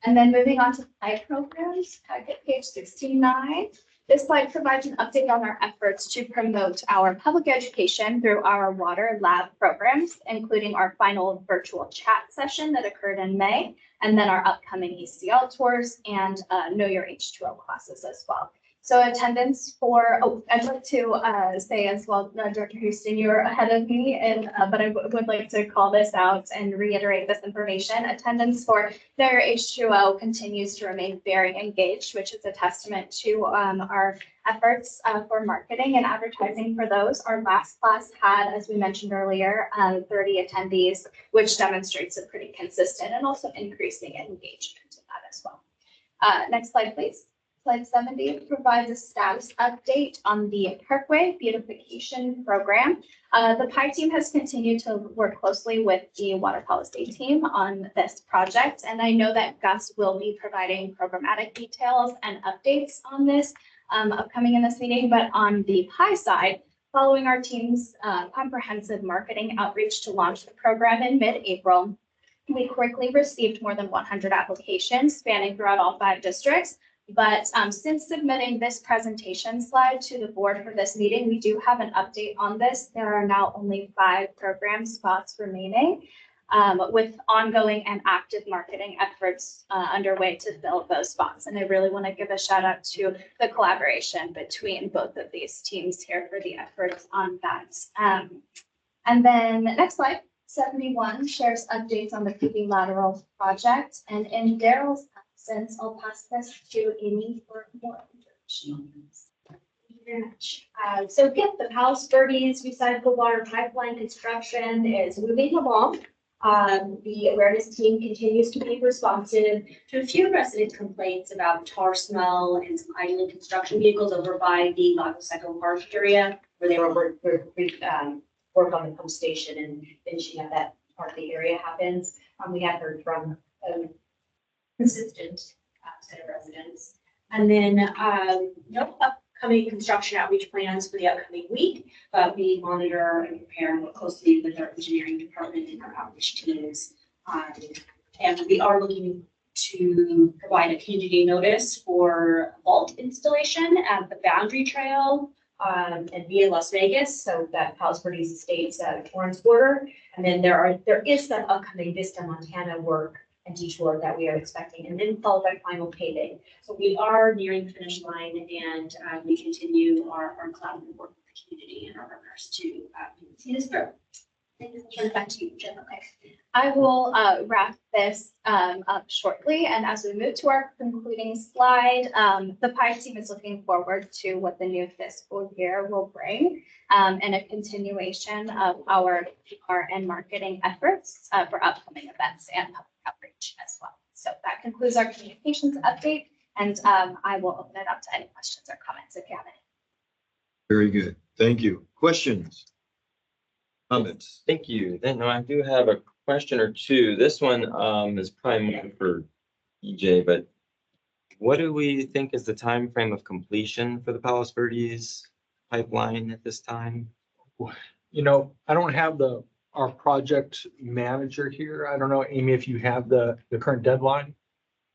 Speaker 10: And then moving on to slide programs, packet page 69. This slide provides an update on our efforts to promote our public education through our water lab programs, including our final virtual chat session that occurred in May, and then our upcoming ECL tours and Know Your H2O classes as well. So attendance for, I'd like to say as well, Director Houston, you're ahead of me, and but I would like to call this out and reiterate this information. Attendance for Know Your H2O continues to remain very engaged, which is a testament to our efforts for marketing and advertising for those. Our last class had, as we mentioned earlier, 30 attendees, which demonstrates a pretty consistent and also increasing engagement in that as well. Next slide, please. Slide 70 provides a status update on the Parkway Beautification Program. The PI team has continued to work closely with the Water Policy team on this project, and I know that Gus will be providing programmatic details and updates on this upcoming in this meeting. But on the PI side, following our team's comprehensive marketing outreach to launch the program in mid-April, we quickly received more than 100 applications spanning throughout all 5 districts. But since submitting this presentation slide to the board for this meeting, we do have an update on this. There are now only 5 program spots remaining, with ongoing and active marketing efforts underway to fill those spots. And I really want to give a shout out to the collaboration between both of these teams here for the efforts on that. And then next slide, 71 shares updates on the PV lateral project. And in Daryl's absence, I'll pass this to Amy for more information.
Speaker 9: Thank you very much. So yeah, the Palos Verdes recycled water pipeline construction is moving along. The awareness team continues to be responsive to a few resident complaints about tar smell and some idling construction vehicles over by the Lago Seco Park area where they were work on the pump station and finishing up that part of the area happens. We have heard from consistent set of residents. And then no upcoming construction outreach plans for the upcoming week, but we monitor and prepare and work closely with our engineering department and our outreach teams
Speaker 11: And we are looking to provide a community notice for vault installation at the Boundary Trail and via Las Vegas, so that Palos Verdes Estates Torrance border. And then there is that upcoming Vista Montana work and detour that we are expecting, and then followed by final paving. So we are nearing the finish line, and we continue our collaborative work with the community and our partners to see this through. Thank you. Turn it back to you, Jen. Okay.
Speaker 10: I will wrap this up shortly. And as we move to our concluding slide, the PIE team is looking forward to what the new fiscal year will bring and a continuation of our PR and marketing efforts for upcoming events and public outreach as well. So that concludes our communications update, and I will open it up to any questions or comments if you have any.
Speaker 1: Very good. Thank you. Questions? Comments?
Speaker 4: Thank you. Then I do have a question or two. This one is probably more for EJ, but what do we think is the time frame of completion for the Palos Verdes pipeline at this time?
Speaker 2: You know, I don't have our project manager here. I don't know, Amy, if you have the current deadline.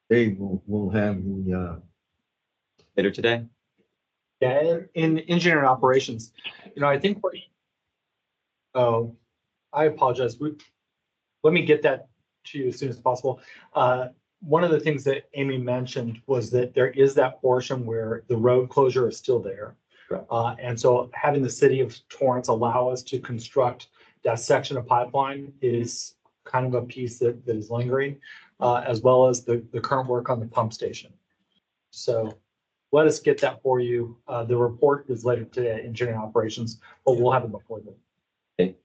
Speaker 1: Dave will have the,
Speaker 4: Later today?
Speaker 2: Yeah, in engineering operations, you know, I think I apologize. Let me get that to you as soon as possible. One of the things that Amy mentioned was that there is that portion where the road closure is still there.
Speaker 4: Right.
Speaker 2: And so having the city of Torrance allow us to construct that section of pipeline is kind of a piece that is lingering, as well as the current work on the pump station. So let us get that for you. The report is later today, engineering operations, but we'll have it before then.
Speaker 4: Okay.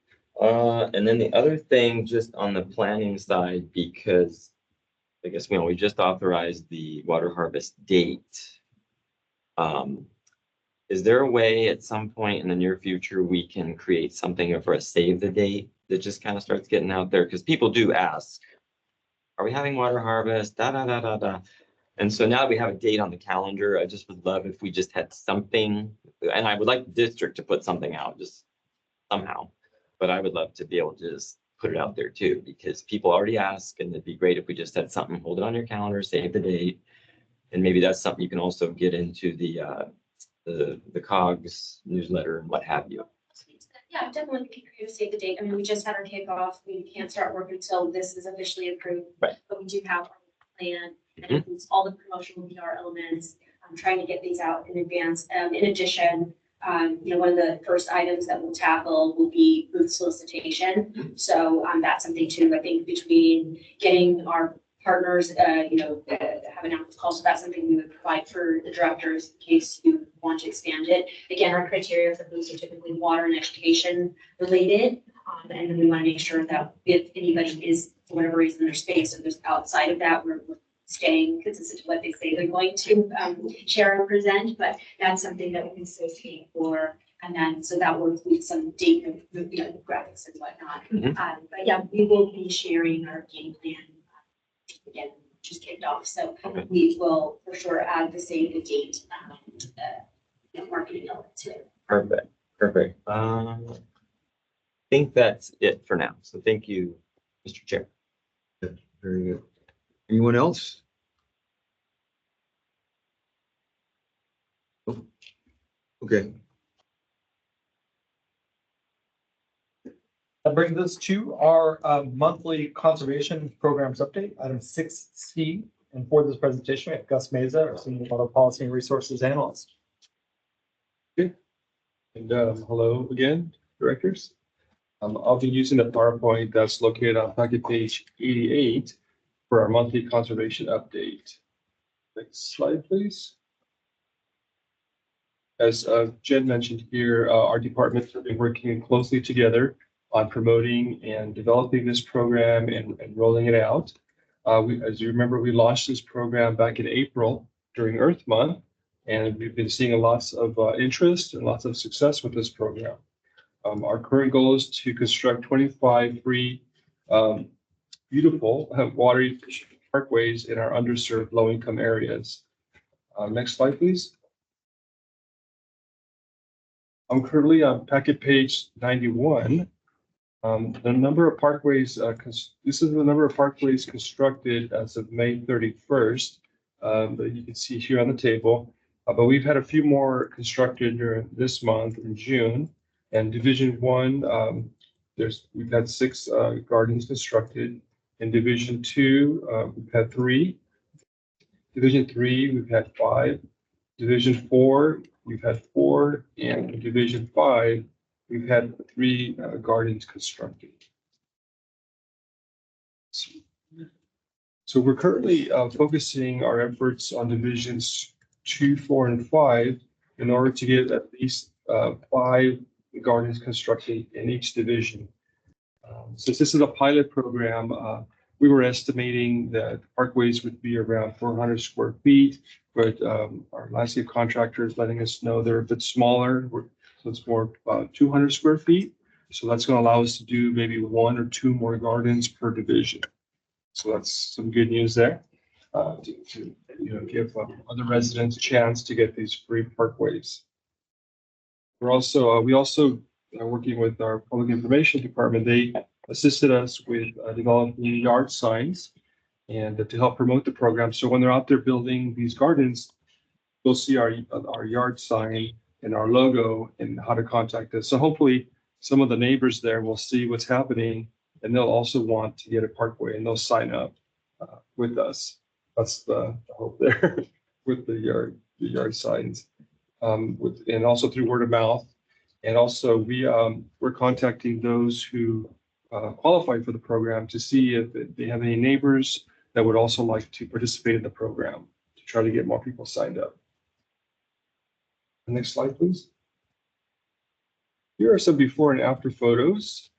Speaker 4: And then the other thing, just on the planning side, because I guess, we just authorized the water harvest date. Is there a way at some point in the near future we can create something for a save the date that just kind of starts getting out there? Because people do ask, are we having water harvest? Da, da, da, da, da. And so now that we have a date on the calendar, I just would love if we just had something, and I would like the district to put something out just somehow, but I would love to be able to just put it out there too, because people already ask, and it'd be great if we just had something, hold it on your calendar, save the date. And maybe that's something you can also get into the COGS newsletter and what have you.
Speaker 11: Yeah, definitely looking for you to save the date. I mean, we just had our kickoff. We can't start work until this is officially approved.
Speaker 4: Right.
Speaker 11: But we do have our plan that includes all the promotional PR elements. I'm trying to get these out in advance. In addition, one of the first items that we'll tackle will be booth solicitation. So that's something too, I think, between getting our partners, have an outreach call. So that's something we would provide for the directors in case you want to expand it. Again, our criteria for booths are typically water and education related. And then we want to make sure that if anybody is, for whatever reason, their space or there's outside of that, we're staying consistent to what they say they're going to share and present. But that's something that we can associate for. And then, so that will include some data, graphics and whatnot. But yeah, we will be sharing our game plan again, just kicked off. So we will for sure add the save the date marketing element to it.
Speaker 4: Perfect. I think that's it for now. So thank you, Mr. Chair.
Speaker 1: Very good. Anyone else? Oh, okay.
Speaker 2: That brings us to our monthly conservation programs update, item 6C. And for this presentation, we have Gus Meza, our Senior Water Policy and Resources Analyst.
Speaker 8: And hello again, directors. I'll be using the PowerPoint that's located on packet page 88 for our monthly conservation update. Next slide, please. As Jen mentioned here, our departments have been working closely together on promoting and developing this program and rolling it out. As you remember, we launched this program back in April during Earth Month, and we've been seeing lots of interest and lots of success with this program. Our current goal is to construct 25 free, beautiful, water efficient parkways in our underserved low-income areas. Next slide, please. I'm currently on packet page 91. The number of parkways, this is the number of parkways constructed as of May 31st. That you can see here on the table. But we've had a few more constructed during this month in June. And Division 1, we've had 6 gardens constructed. In Division 2, we've had 3. Division 3, we've had 5. Division 4, we've had 4. And in Division 5, we've had 3 gardens constructed. So we're currently focusing our efforts on Divisions 2, 4, and 5 in order to get at least 5 gardens constructed in each division. Since this is a pilot program, we were estimating that parkways would be around 400 square feet, but our landscape contractor is letting us know they're a bit smaller, so it's more about 200 square feet. So that's going to allow us to do maybe 1 or 2 more gardens per division. So that's some good news there. To give other residents a chance to get these free parkways. We also are working with our public information department. They assisted us with developing yard signs and to help promote the program. So when they're out there building these gardens, they'll see our yard sign and our logo and how to contact us. So hopefully some of the neighbors there will see what's happening and they'll also want to get a parkway and they'll sign up with us. That's the hope there with the yard signs, and also through word of mouth. And also we're contacting those who qualify for the program to see if they have any neighbors that would also like to participate in the program to try to get more people signed up. The next slide, please. Here are some before and after photos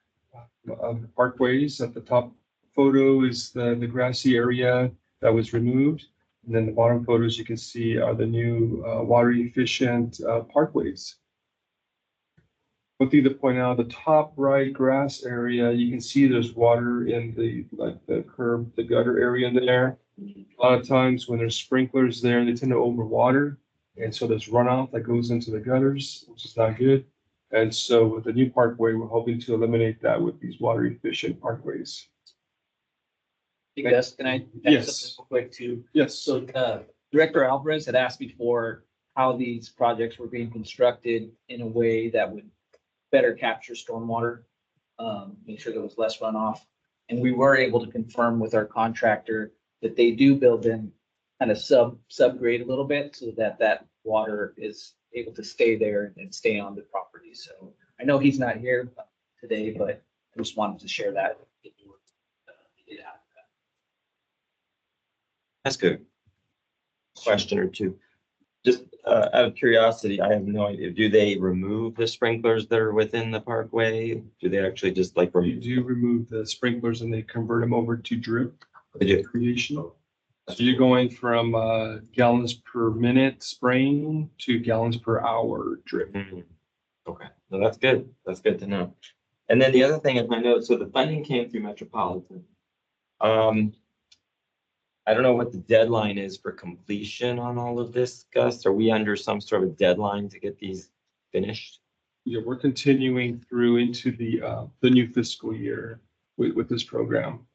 Speaker 8: of the parkways. At the top photo is the grassy area that was removed. And then the bottom photos you can see are the new water efficient parkways. One thing to point out, the top right grass area, you can see there's water in the curb, the gutter area there. A lot of times when there's sprinklers there, they tend to overwater. And so there's runoff that goes into the gutters, which is not good. And so with the new parkway, we're hoping to eliminate that with these water efficient parkways.
Speaker 12: Yes, can I?
Speaker 8: Yes.
Speaker 12: Something real quick too?
Speaker 8: Yes.
Speaker 12: So Director Alvarez had asked before how these projects were being constructed in a way that would better capture stormwater, make sure there was less runoff. And we were able to confirm with our contractor that they do build in kind of subgrade a little bit so that water is able to stay there and stay on the property. So I know he's not here today, but I just wanted to share that.
Speaker 4: That's good. Question or two. Just out of curiosity, I have no idea. Do they remove the sprinklers that are within the parkway? Do they actually just like
Speaker 8: You do remove the sprinklers and they convert them over to drip recreational. So you're going from gallons per minute spraying to gallons per hour drip.
Speaker 4: Mm-hmm. Okay, no, that's good. That's good to know. And then the other thing is my note. So the funding came through Metropolitan. I don't know what the deadline is for completion on all of this, Gus. Are we under some sort of deadline to get these finished?
Speaker 8: Yeah, we're continuing through into the new fiscal year with this program.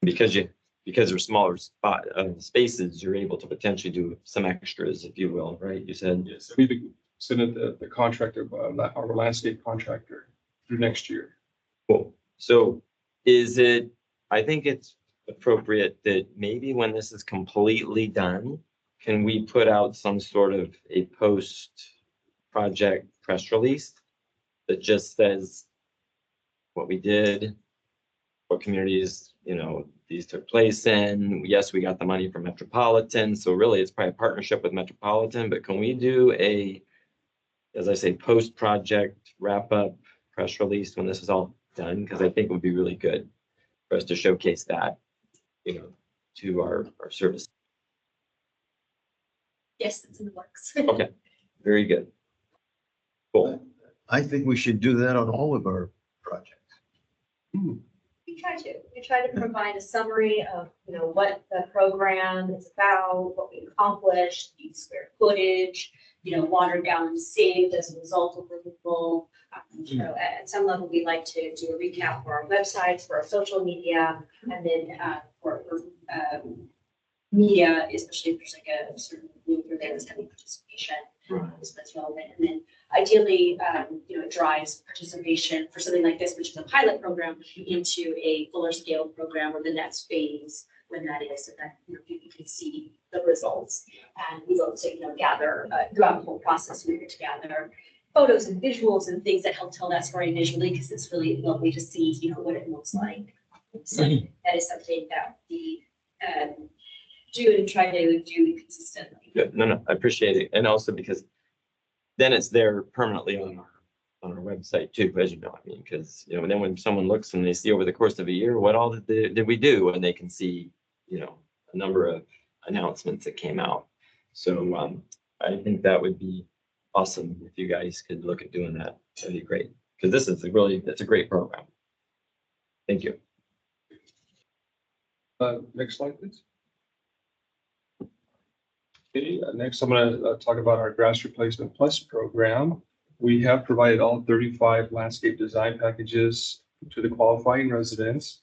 Speaker 4: Because they're smaller spaces, you're able to potentially do some extras, if you will, right? You said.
Speaker 8: Yes, we've extended the contract of our landscape contractor through next year.
Speaker 4: Cool. So is it, I think it's appropriate that maybe when this is completely done, can we put out some sort of a post-project press release that just says what we did, what communities, these took place in. Yes, we got the money from Metropolitan. So really it's probably a partnership with Metropolitan, but can we do as I say, post-project wrap-up press release when this is all done? Because I think it would be really good for us to showcase that, to our service.
Speaker 9: Yes, it's in the works.
Speaker 4: Okay, very good. Cool.
Speaker 1: I think we should do that on all of our projects.
Speaker 9: We try to provide a summary of, what the program is about, what we accomplished, the square footage, water gallons saved as a result of removal. At some level, we like to do a recap for our websites, for our social media, and then for media, especially if there's like a certain group or there's heavy participation, that's relevant. And then ideally, it drives participation for something like this, which is a pilot program, into a fuller scale program or the next phase when that is, so that people can see the results. And we look to gather throughout the whole process, we get to gather photos and visuals and things that help tell that story visually, because it's really lovely to see what it looks like. So that is something that we do and try to do consistently.
Speaker 4: Yeah, no, I appreciate it. And also because then it's there permanently on our website too, as you know, I mean, because, then when someone looks and they see over the course of a year, what all did we do? And they can see, a number of announcements that came out. So I think that would be awesome if you guys could look at doing that. That'd be great. Because that's a great program. Thank you.
Speaker 8: Next slide, please. Okay, next I'm going to talk about our Grass Replacement Plus program. We have provided all 35 landscape design packages to the qualifying residents.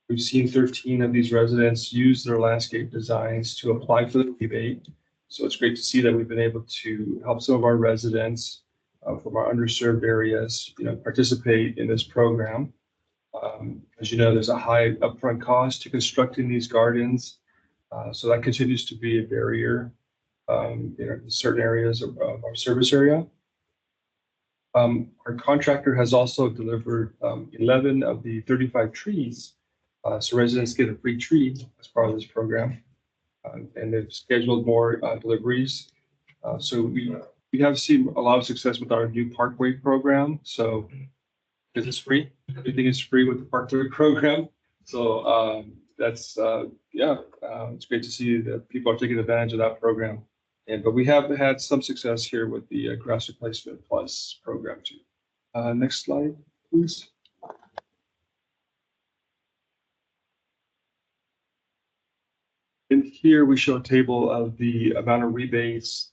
Speaker 8: We've seen 13 of these residents use their landscape designs to apply for the rebate. So it's great to see that we've been able to help some of our residents from our underserved areas, participate in this program. As you know, there's a high upfront cost to constructing these gardens. So that continues to be a barrier in certain areas of our service area. Our contractor has also delivered 11 of the 35 trees. So residents get a free tree as part of this program. And they've scheduled more deliveries. So we have seen a lot of success with our new Parkway program. So this is free. Everything is free with the Parkway program. So that's it's great to see that people are taking advantage of that program. But we have had some success here with the Grass Replacement Plus program too. Next slide, please. And here we show a table of the amount of rebates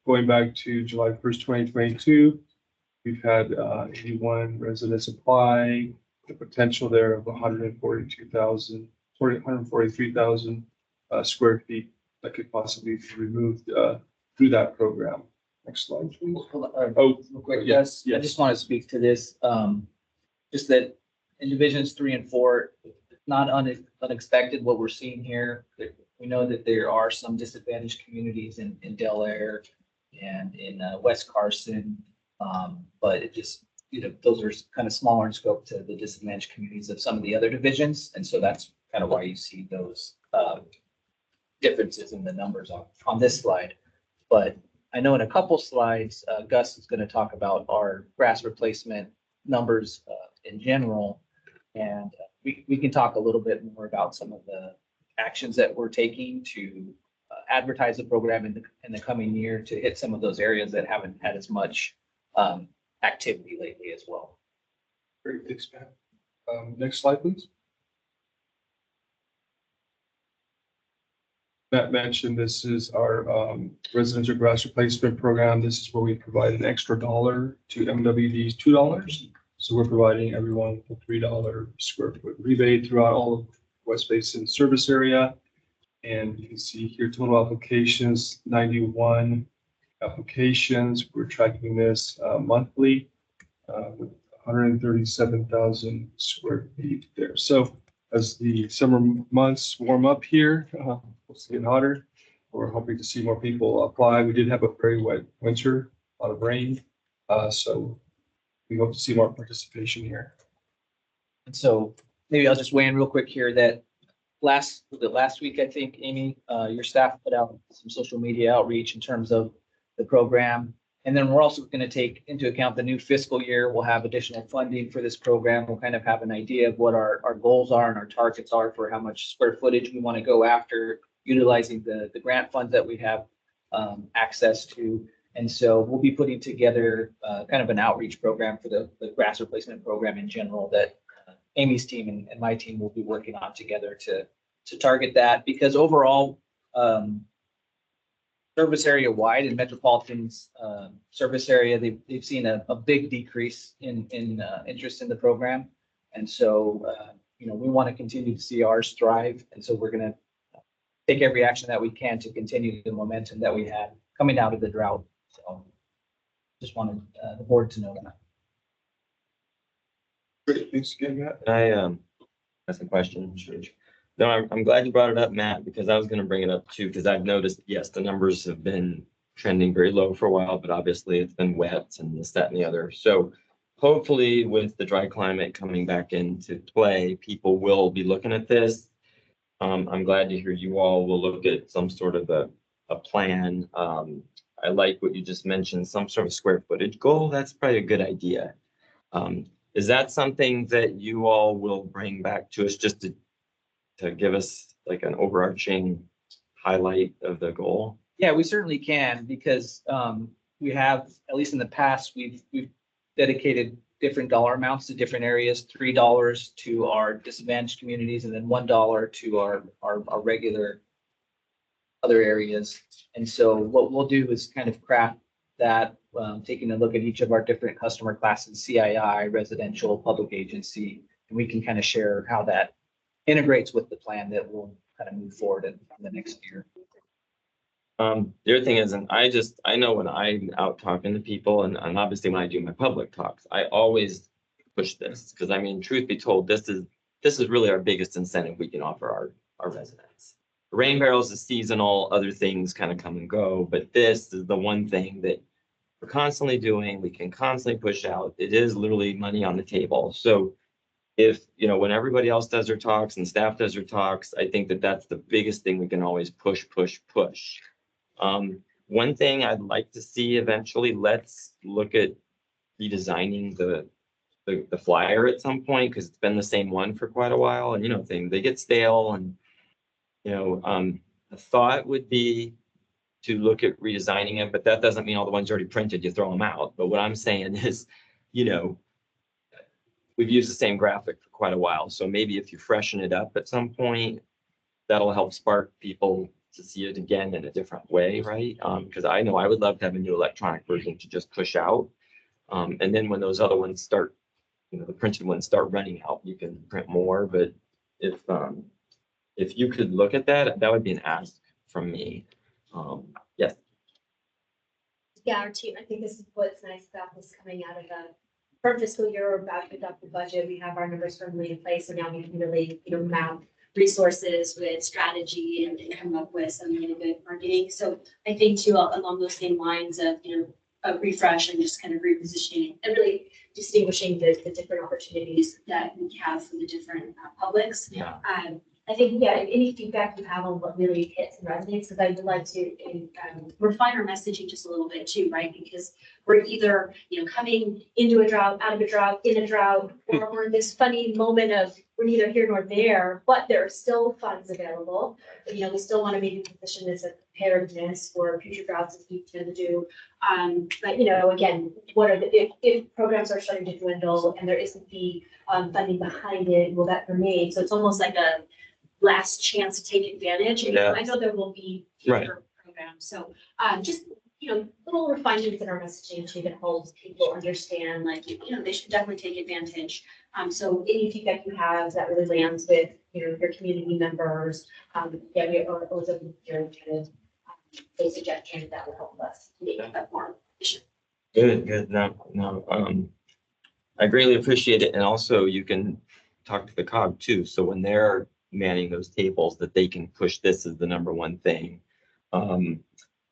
Speaker 8: going back to July 1st, 2022. We've had 81 residents apply, the potential there of 143,000 square feet that could possibly be removed through that program. Next slide, please.
Speaker 12: Real quick, yes. I just want to speak to this. Just that in divisions 3 and 4, not unexpected what we're seeing here. We know that there are some disadvantaged communities in Del Aire and in West Carson, but it just, those are kind of smaller in scope to the disadvantaged communities of some of the other divisions. And so that's kind of why you see those differences in the numbers on this slide. But I know in a couple slides, Gus is going to talk about our grass replacement numbers in general. And we can talk a little bit more about some of the actions that we're taking to advertise the program in the coming year to hit some of those areas that haven't had as much activity lately as well.
Speaker 8: Great, thanks, Pat. Next slide, please. Matt mentioned this is our residential grass replacement program. This is where we provide an extra $1 to MWD's $2. So we're providing everyone a $3 square foot rebate throughout all of West Basin service area. And you can see here total applications, 91 applications. We're tracking this monthly with 137,000 square feet there. So as the summer months warm up here, it's getting hotter. We're hoping to see more people apply. We did have a very wet winter, a lot of rain. So we hope to see more participation here.
Speaker 12: And so maybe I'll just weigh in real quick here that last week, I think, Amy, your staff put out some social media outreach in terms of the program. And then we're also going to take into account the new fiscal year. We'll have additional funding for this program. We'll kind of have an idea of what our goals are and our targets are for how much square footage we want to go after, utilizing the grant funds that we have access to. And so we'll be putting together kind of an outreach program for the grass replacement program in general that Amy's team and my team will be working on together to target that, because overall, service area wide in Metropolitan's service area, they've seen a big decrease in interest in the program. And so, we want to continue to see ours thrive. And so we're going to take every action that we can to continue the momentum that we had coming out of the drought. So just wanted the board to know that.
Speaker 8: Great, thanks again, Matt.
Speaker 4: I ask a question? George? No, I'm glad you brought it up, Matt, because I was going to bring it up too, because I've noticed, yes, the numbers have been trending very low for a while, but obviously it's been wet and this, that, and the other. So hopefully with the dry climate coming back into play, people will be looking at this. I'm glad to hear you all will look at some sort of a plan. I like what you just mentioned, some sort of square footage goal. That's probably a good idea. Is that something that you all will bring back to us just to give us like an overarching highlight of the goal?
Speaker 12: Yeah, we certainly can, because we have, at least in the past, we've dedicated different dollar amounts to different areas, $3 to our disadvantaged communities, and then $1 to our regular other areas. And so what we'll do is kind of craft that, taking a look at each of our different customer classes, CII, residential, public agency, and we can kind of share how that integrates with the plan that will kind of move forward in the next year.
Speaker 4: The other thing is, and I know when I'm out talking to people, and obviously when I do my public talks, I always push this, because I mean, truth be told, this is really our biggest incentive we can offer our residents. Rain barrels is seasonal, other things kind of come and go, but this is the one thing that we're constantly doing, we can constantly push out. It is literally money on the table. So if, when everybody else does their talks and staff does their talks, I think that that's the biggest thing we can always push. One thing I'd like to see eventually, let's look at redesigning the flyer at some point, because it's been the same one for quite a while, and they get stale, and the thought would be to look at redesigning it, but that doesn't mean all the ones already printed, you throw them out. But what I'm saying is, we've used the same graphic for quite a while. So maybe if you freshen it up at some point, that'll help spark people to see it again in a different way, right? Because I know I would love to have a new electronic version to just push out. And then when those other ones start, the printed ones start running out, you can print more. But if you could look at that, that would be an ask from me. Yes.
Speaker 9: Yeah, our team, I think this is what's nice about this coming out of the current fiscal year, we're about to adopt the budget. We have our numbers firmly in place, so now we can really, mount resources with strategy and come up with some really good marketing. So I think too, along those same lines of, a refresh and just kind of repositioning and really distinguishing the different opportunities that we have for the different publics.
Speaker 4: Yeah.
Speaker 9: I think, any feedback you have on what really hits and resonates, because I would like to refine our messaging just a little bit too, right? Because we're either, coming into a drought, out of a drought, in a drought, or we're in this funny moment of we're neither here nor there, but there are still funds available. But, we still want to maybe position this as preparedness for future droughts as we tend to do. But, again, what are if programs are starting to dwindle and there isn't the funding behind it, will that remain? So it's almost like a last chance to take advantage. And, I know there will be future programs. So just, little refinements in our messaging to even help people understand, they should definitely take advantage. So any feedback you have that really lands with, your community members, we are always open to hearing those suggestions that will help us make that more efficient.
Speaker 4: Good. No. I greatly appreciate it. And also you can talk to the COG too. So when they're manning those tables, that they can push this as the number one thing.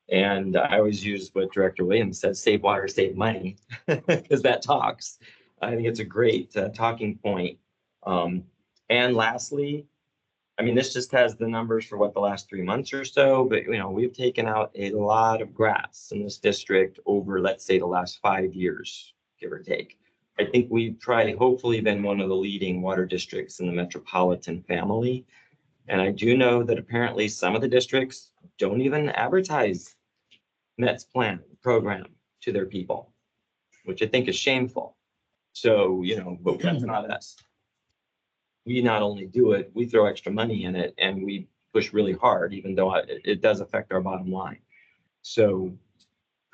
Speaker 4: And I always use what Director Williams says, save water, save money, because that talks. I think it's a great talking point. And lastly, this just has the numbers for the last 3 months or so, but we've taken out a lot of grass in this district over, let's say, the last 5 years, give or take. I think we've hopefully been one of the leading water districts in the metropolitan family. And I do know that apparently some of the districts don't even advertise Met's plan program to their people, which I think is shameful. So, but that's not us. We not only do it, we throw extra money in it and we push really hard, even though it does affect our bottom line. So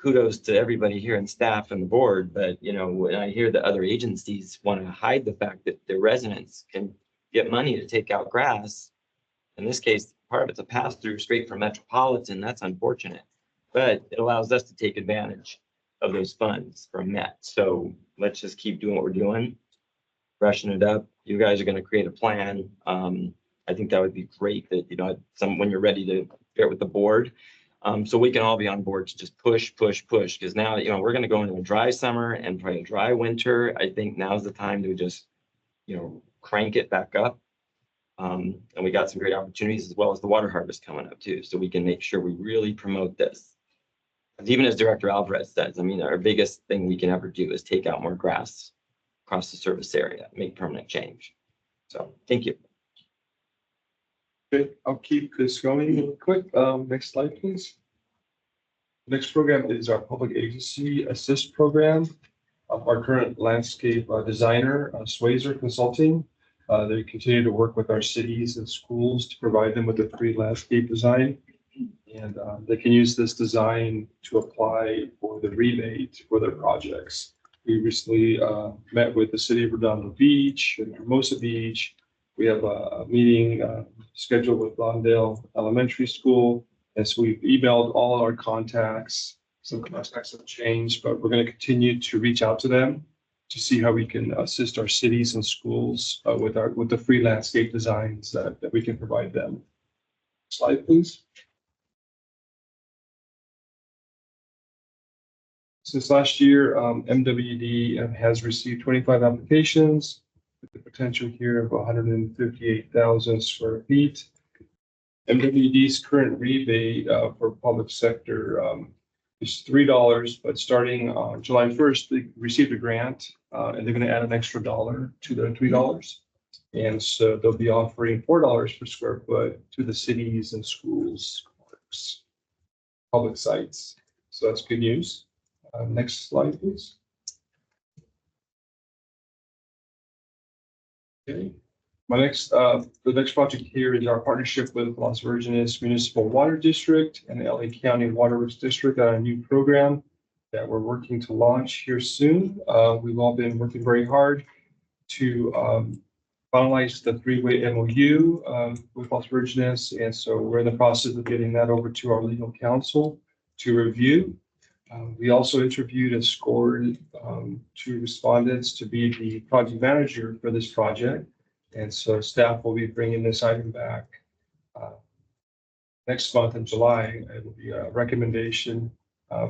Speaker 4: kudos to everybody here and staff and the board, but you know, when I hear that other agencies want to hide the fact that their residents can get money to take out grass, in this case, part of it's a pass through straight from Metropolitan, that's unfortunate. But it allows us to take advantage of those funds from Met. So let's just keep doing what we're doing, brushing it up. You guys are going to create a plan. I think that would be great that, you know, when you're ready to share it with the board. So we can all be on board to just push, because now, you know, we're going to go into a dry summer and probably a dry winter. I think now's the time to just, you know, crank it back up. And we got some great opportunities as well as the water harvest coming up too. So we can make sure we really promote this. Even as Director Alvarez says, I mean, our biggest thing we can ever do is take out more grass across the service area, make permanent change. So thank you.
Speaker 8: Okay, I'll keep this going real quick. Next slide, please. Next program is our Public Agency Assist Program. Our current landscape designer, Swazer Consulting. They continue to work with our cities and schools to provide them with a free landscape design. And they can use this design to apply for the rebate for their projects. We recently met with the city of Redondo Beach and Hermosa Beach. We have a meeting scheduled with Lawndale Elementary School. And so we've emailed all our contacts. Some contacts have changed, but we're going to continue to reach out to them to see how we can assist our cities and schools with the free landscape designs that we can provide them. Slide, please. Since last year, MWD has received 25 applications with the potential here of 158,000 square feet. MWD's current rebate for public sector is $3, but starting on July 1st, they received a grant and they're going to add an extra $1 to their $3. And so they'll be offering $4 per square foot to the cities and schools, parks, public sites. So that's good news. Next slide, please. Okay. The next project here is our partnership with Las Virgenes Municipal Water District and the LA County Waterworks District on a new program that we're working to launch here soon. We've all been working very hard to finalize the three-way MOU with Las Virgenes, and so we're in the process of getting that over to our legal counsel to review. We also interviewed and scored 2 respondents to be the project manager for this project. And so staff will be bringing this item back next month in July. It will be a recommendation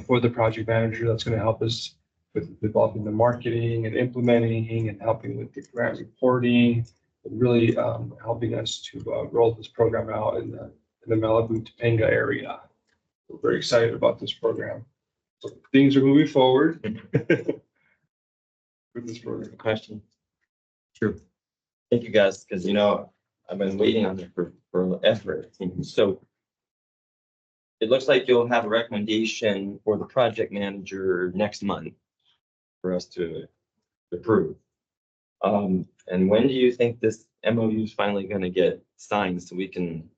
Speaker 8: for the project manager that's going to help us with developing the marketing and implementing and helping with the grant reporting, and really helping us to roll this program out in the Malibu Topanga area. We're very excited about this program. So things are moving forward with this program.
Speaker 4: Question? Sure. Thank you guys, because you know, I've been waiting on it for effort. So it looks like you'll have a recommendation for the project manager next month for us to approve. And when do you think this MOU is finally going to get signed so we can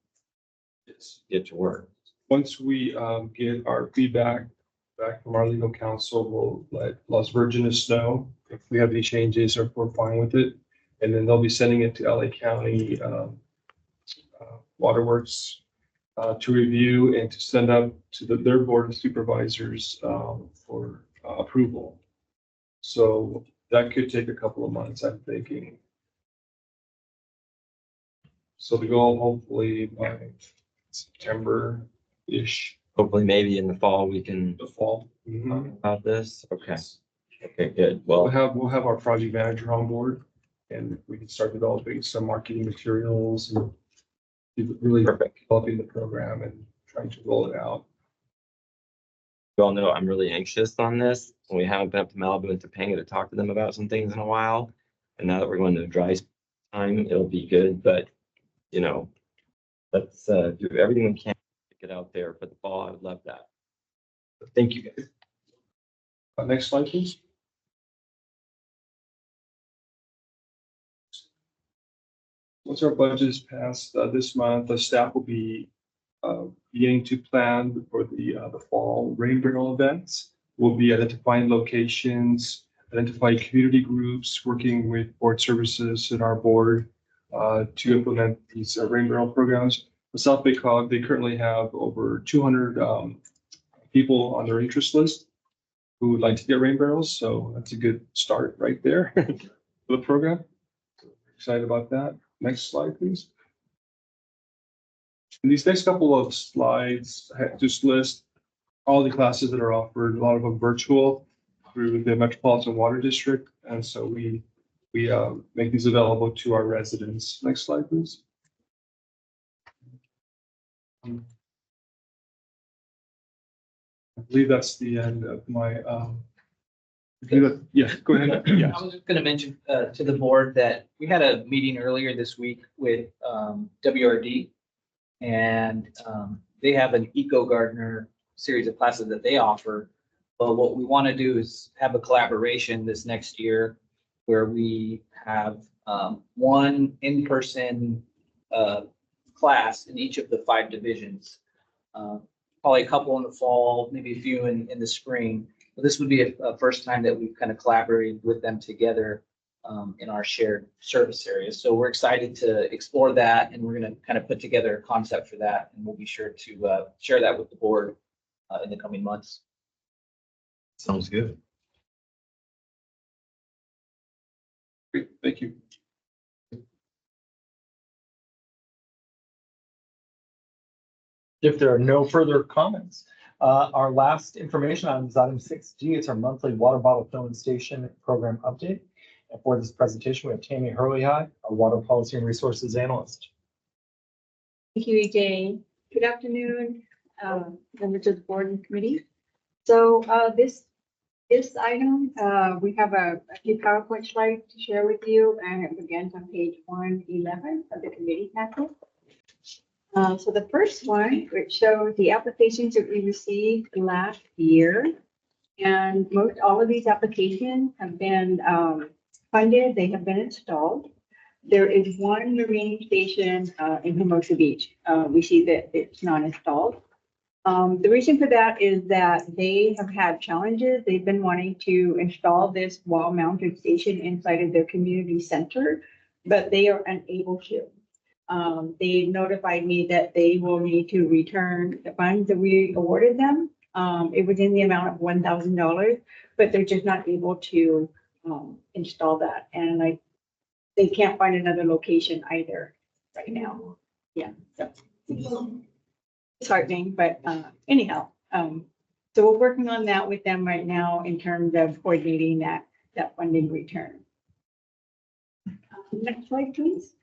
Speaker 4: get to work?
Speaker 8: Once we get our feedback back from our legal counsel, we'll let Las Virgenes know if we have any changes or if we're fine with it. And then they'll be sending it to LA County Waterworks to review and to send up to their board of supervisors for approval. So that could take a couple of months, I'm thinking. So the goal, hopefully by September-ish.
Speaker 4: Hopefully, maybe in the fall, we can
Speaker 8: The fall.
Speaker 4: talk about this. Okay. Okay, good. Well,
Speaker 8: We'll have our project manager on board and we can start developing some marketing materials and really
Speaker 4: perfect.
Speaker 8: developing the program and trying to roll it out.
Speaker 4: You all know I'm really anxious on this. We haven't been up to Malibu and Topanga to talk to them about some things in a while. And now that we're going to dry time, it'll be good. But, you know, let's do everything we can to get out there for the fall. I would love that. So thank you guys.
Speaker 8: Next slide, please. Once our budget is passed this month, the staff will be beginning to plan for the fall rain barrel events. We'll be identifying locations, identifying community groups, working with board services and our board to implement these rain barrel programs. The South Bay COG, they currently have over 200 people on their interest list who would like to get rain barrels. So that's a good start right there for the program. Excited about that. Next slide, please. And these next couple of slides just list all the classes that are offered, a lot of them virtual through the Metropolitan Water District. And so we make these available to our residents. Next slide, please. I believe that's the end of my, yeah, go ahead. Yeah.
Speaker 12: I was just going to mention to the board that we had a meeting earlier this week with WRD, and they have an Eco Gardener series of classes that they offer. But what we want to do is have a collaboration this next year where we have one in-person class in each of the 5 divisions. Probably a couple in the fall, maybe a few in the spring. But this would be a first time that we've kind of collaborated with them together in our shared service areas. So we're excited to explore that, and we're going to kind of put together a concept for that, and we'll be sure to share that with the board in the coming months.
Speaker 1: Sounds good.
Speaker 8: Great, thank you.
Speaker 2: If there are no further comments, our last information item is item 6G. It's our monthly water bottle filling station program update. And for this presentation, we have Tammy Hurley-High, our water policy and resources analyst.
Speaker 13: Thank you, EJ. Good afternoon, members of the board and committee. So this item, we have a few PowerPoint slides to share with you, and it begins on page 111 of the committee packet. So the first one, which shows the applications that we received last year, and all of these applications have been funded. They have been installed. There is one marine station in Hermosa Beach. We see that it's not installed. The reason for that is that they have had challenges. They've been wanting to install this wall-mounted station inside of their community center, but they are unable to. They notified me that they will need to return the funds that we awarded them. It was in the amount of $1,000, but they're just not able to install that. And they can't find another location either right now. Yeah, so it's heartening, but anyhow, so we're working on that with them right now in terms of coordinating that funding return. Next slide, please.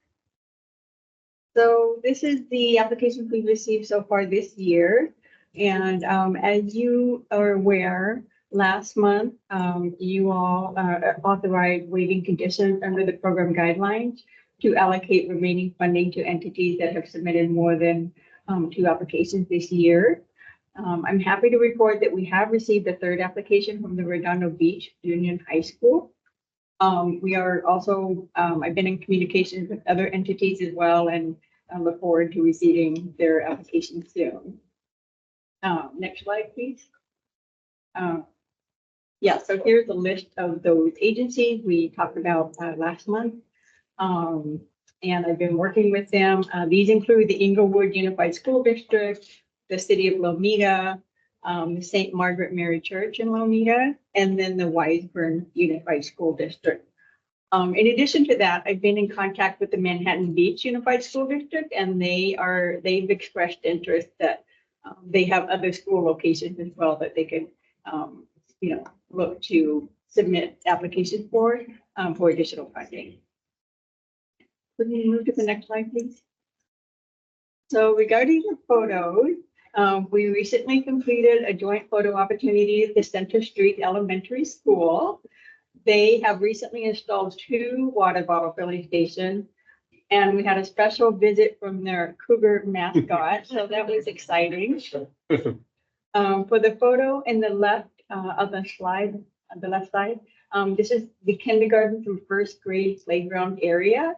Speaker 13: So this is the applications we've received so far this year. And as you are aware, last month, you all authorized waiving conditions under the program guidelines to allocate remaining funding to entities that have submitted more than 2 applications this year. I'm happy to report that we have received a 3rd application from the Redondo Beach Union High School. We are also, I've been in communications with other entities as well, and I look forward to receiving their application soon. Next slide, please. Yeah, so here's a list of those agencies we talked about last month. And I've been working with them. These include the Inglewood Unified School District, the City of Lomita, the St. Margaret Mary Church in Lomita, and then the Wiseburn Unified School District. In addition to that, I've been in contact with the Manhattan Beach Unified School District, and they've expressed interest that they have other school locations as well that they could, look to submit applications for additional funding. Could we move to the next slide, please? So regarding the photos, we recently completed a joint photo opportunity at the Center Street Elementary School. They have recently installed 2 water bottle filling stations, and we had a special visit from their cougar mascot, so that was exciting. For the photo in the left of the slide, on the left side, this is the kindergarten through 1st grade playground area.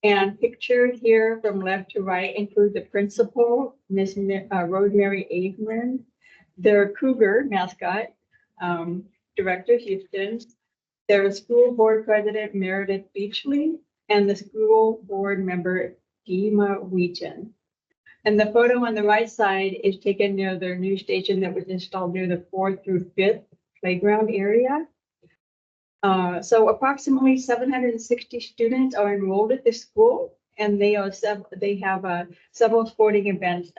Speaker 13: And pictured here from left to right include the principal, Miss Rosemary Avery, their Cougar mascot, Director Houston, their school board president Meredith Beachley, and the school board member Dima Wheaton. And the photo on the right side is taken near their new station that was installed near the 4th through 5th playground area. So approximately 760 students are enrolled at the school, and they have several sporting events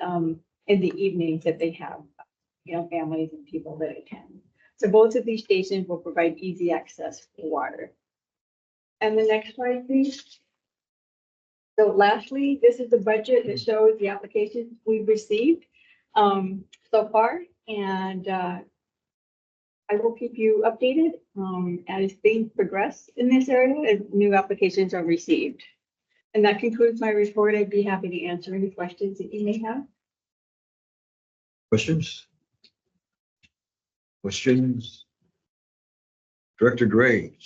Speaker 13: in the evenings that they have, families and people that attend. So both of these stations will provide easy access to water. And the next slide, please. So lastly, this is the budget that shows the applications we've received so far, and I will keep you updated as things progress in this area as new applications are received. And that concludes my report. I'd be happy to answer any questions that you may have.
Speaker 1: Questions? Questions? Director Gray.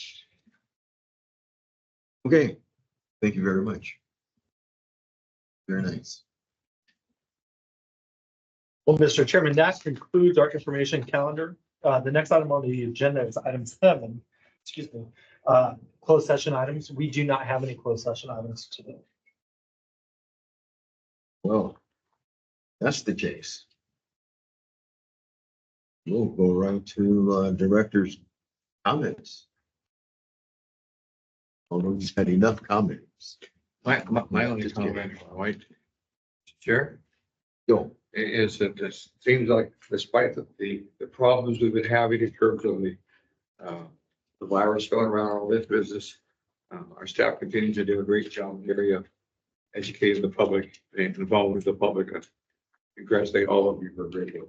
Speaker 1: Okay, thank you very much. Very nice.
Speaker 2: Well, Mr. Chairman, that concludes our information calendar. The next item on the agenda is item 7, closed session items. We do not have any closed session items today.
Speaker 1: Well, that's the case. We'll go right to director's comments. Although he's had enough comments.
Speaker 3: My only comment, right, Chair,
Speaker 1: Go.
Speaker 3: is that this seems like despite the problems we've been having in terms of the virus going around all this business, our staff continues to do a great job in the area of educating the public and involving the public. I congratulate all of you for a great work.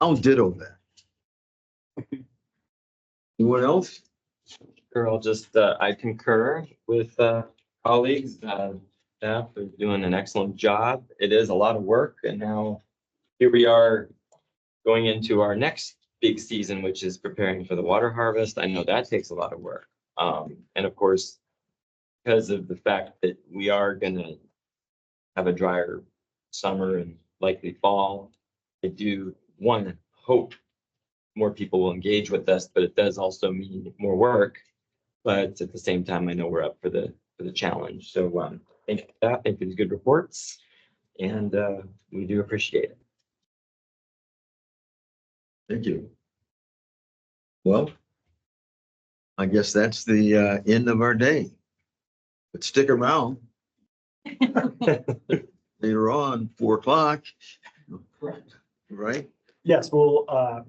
Speaker 1: I'll ditto that. Anyone else?
Speaker 4: Sure, I'll just, I concur with colleagues, staff are doing an excellent job. It is a lot of work, and now here we are going into our next big season, which is preparing for the water harvest. I know that takes a lot of work. And of course, because of the fact that we are gonna have a drier summer and likely fall, I do one hope more people will engage with us, but it does also mean more work. But at the same time, I know we're up for the challenge. So thank you for that. Thank you for the good reports, and we do appreciate it.
Speaker 1: Thank you. Well, I guess that's the end of our day. But stick around. Later on, 4 o'clock. Right?
Speaker 2: Yes, we'll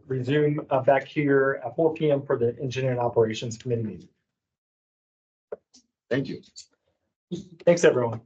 Speaker 2: resume back here at 4 p.m. for the Engineering Operations Committee meeting.
Speaker 1: Thank you.
Speaker 2: Thanks, everyone.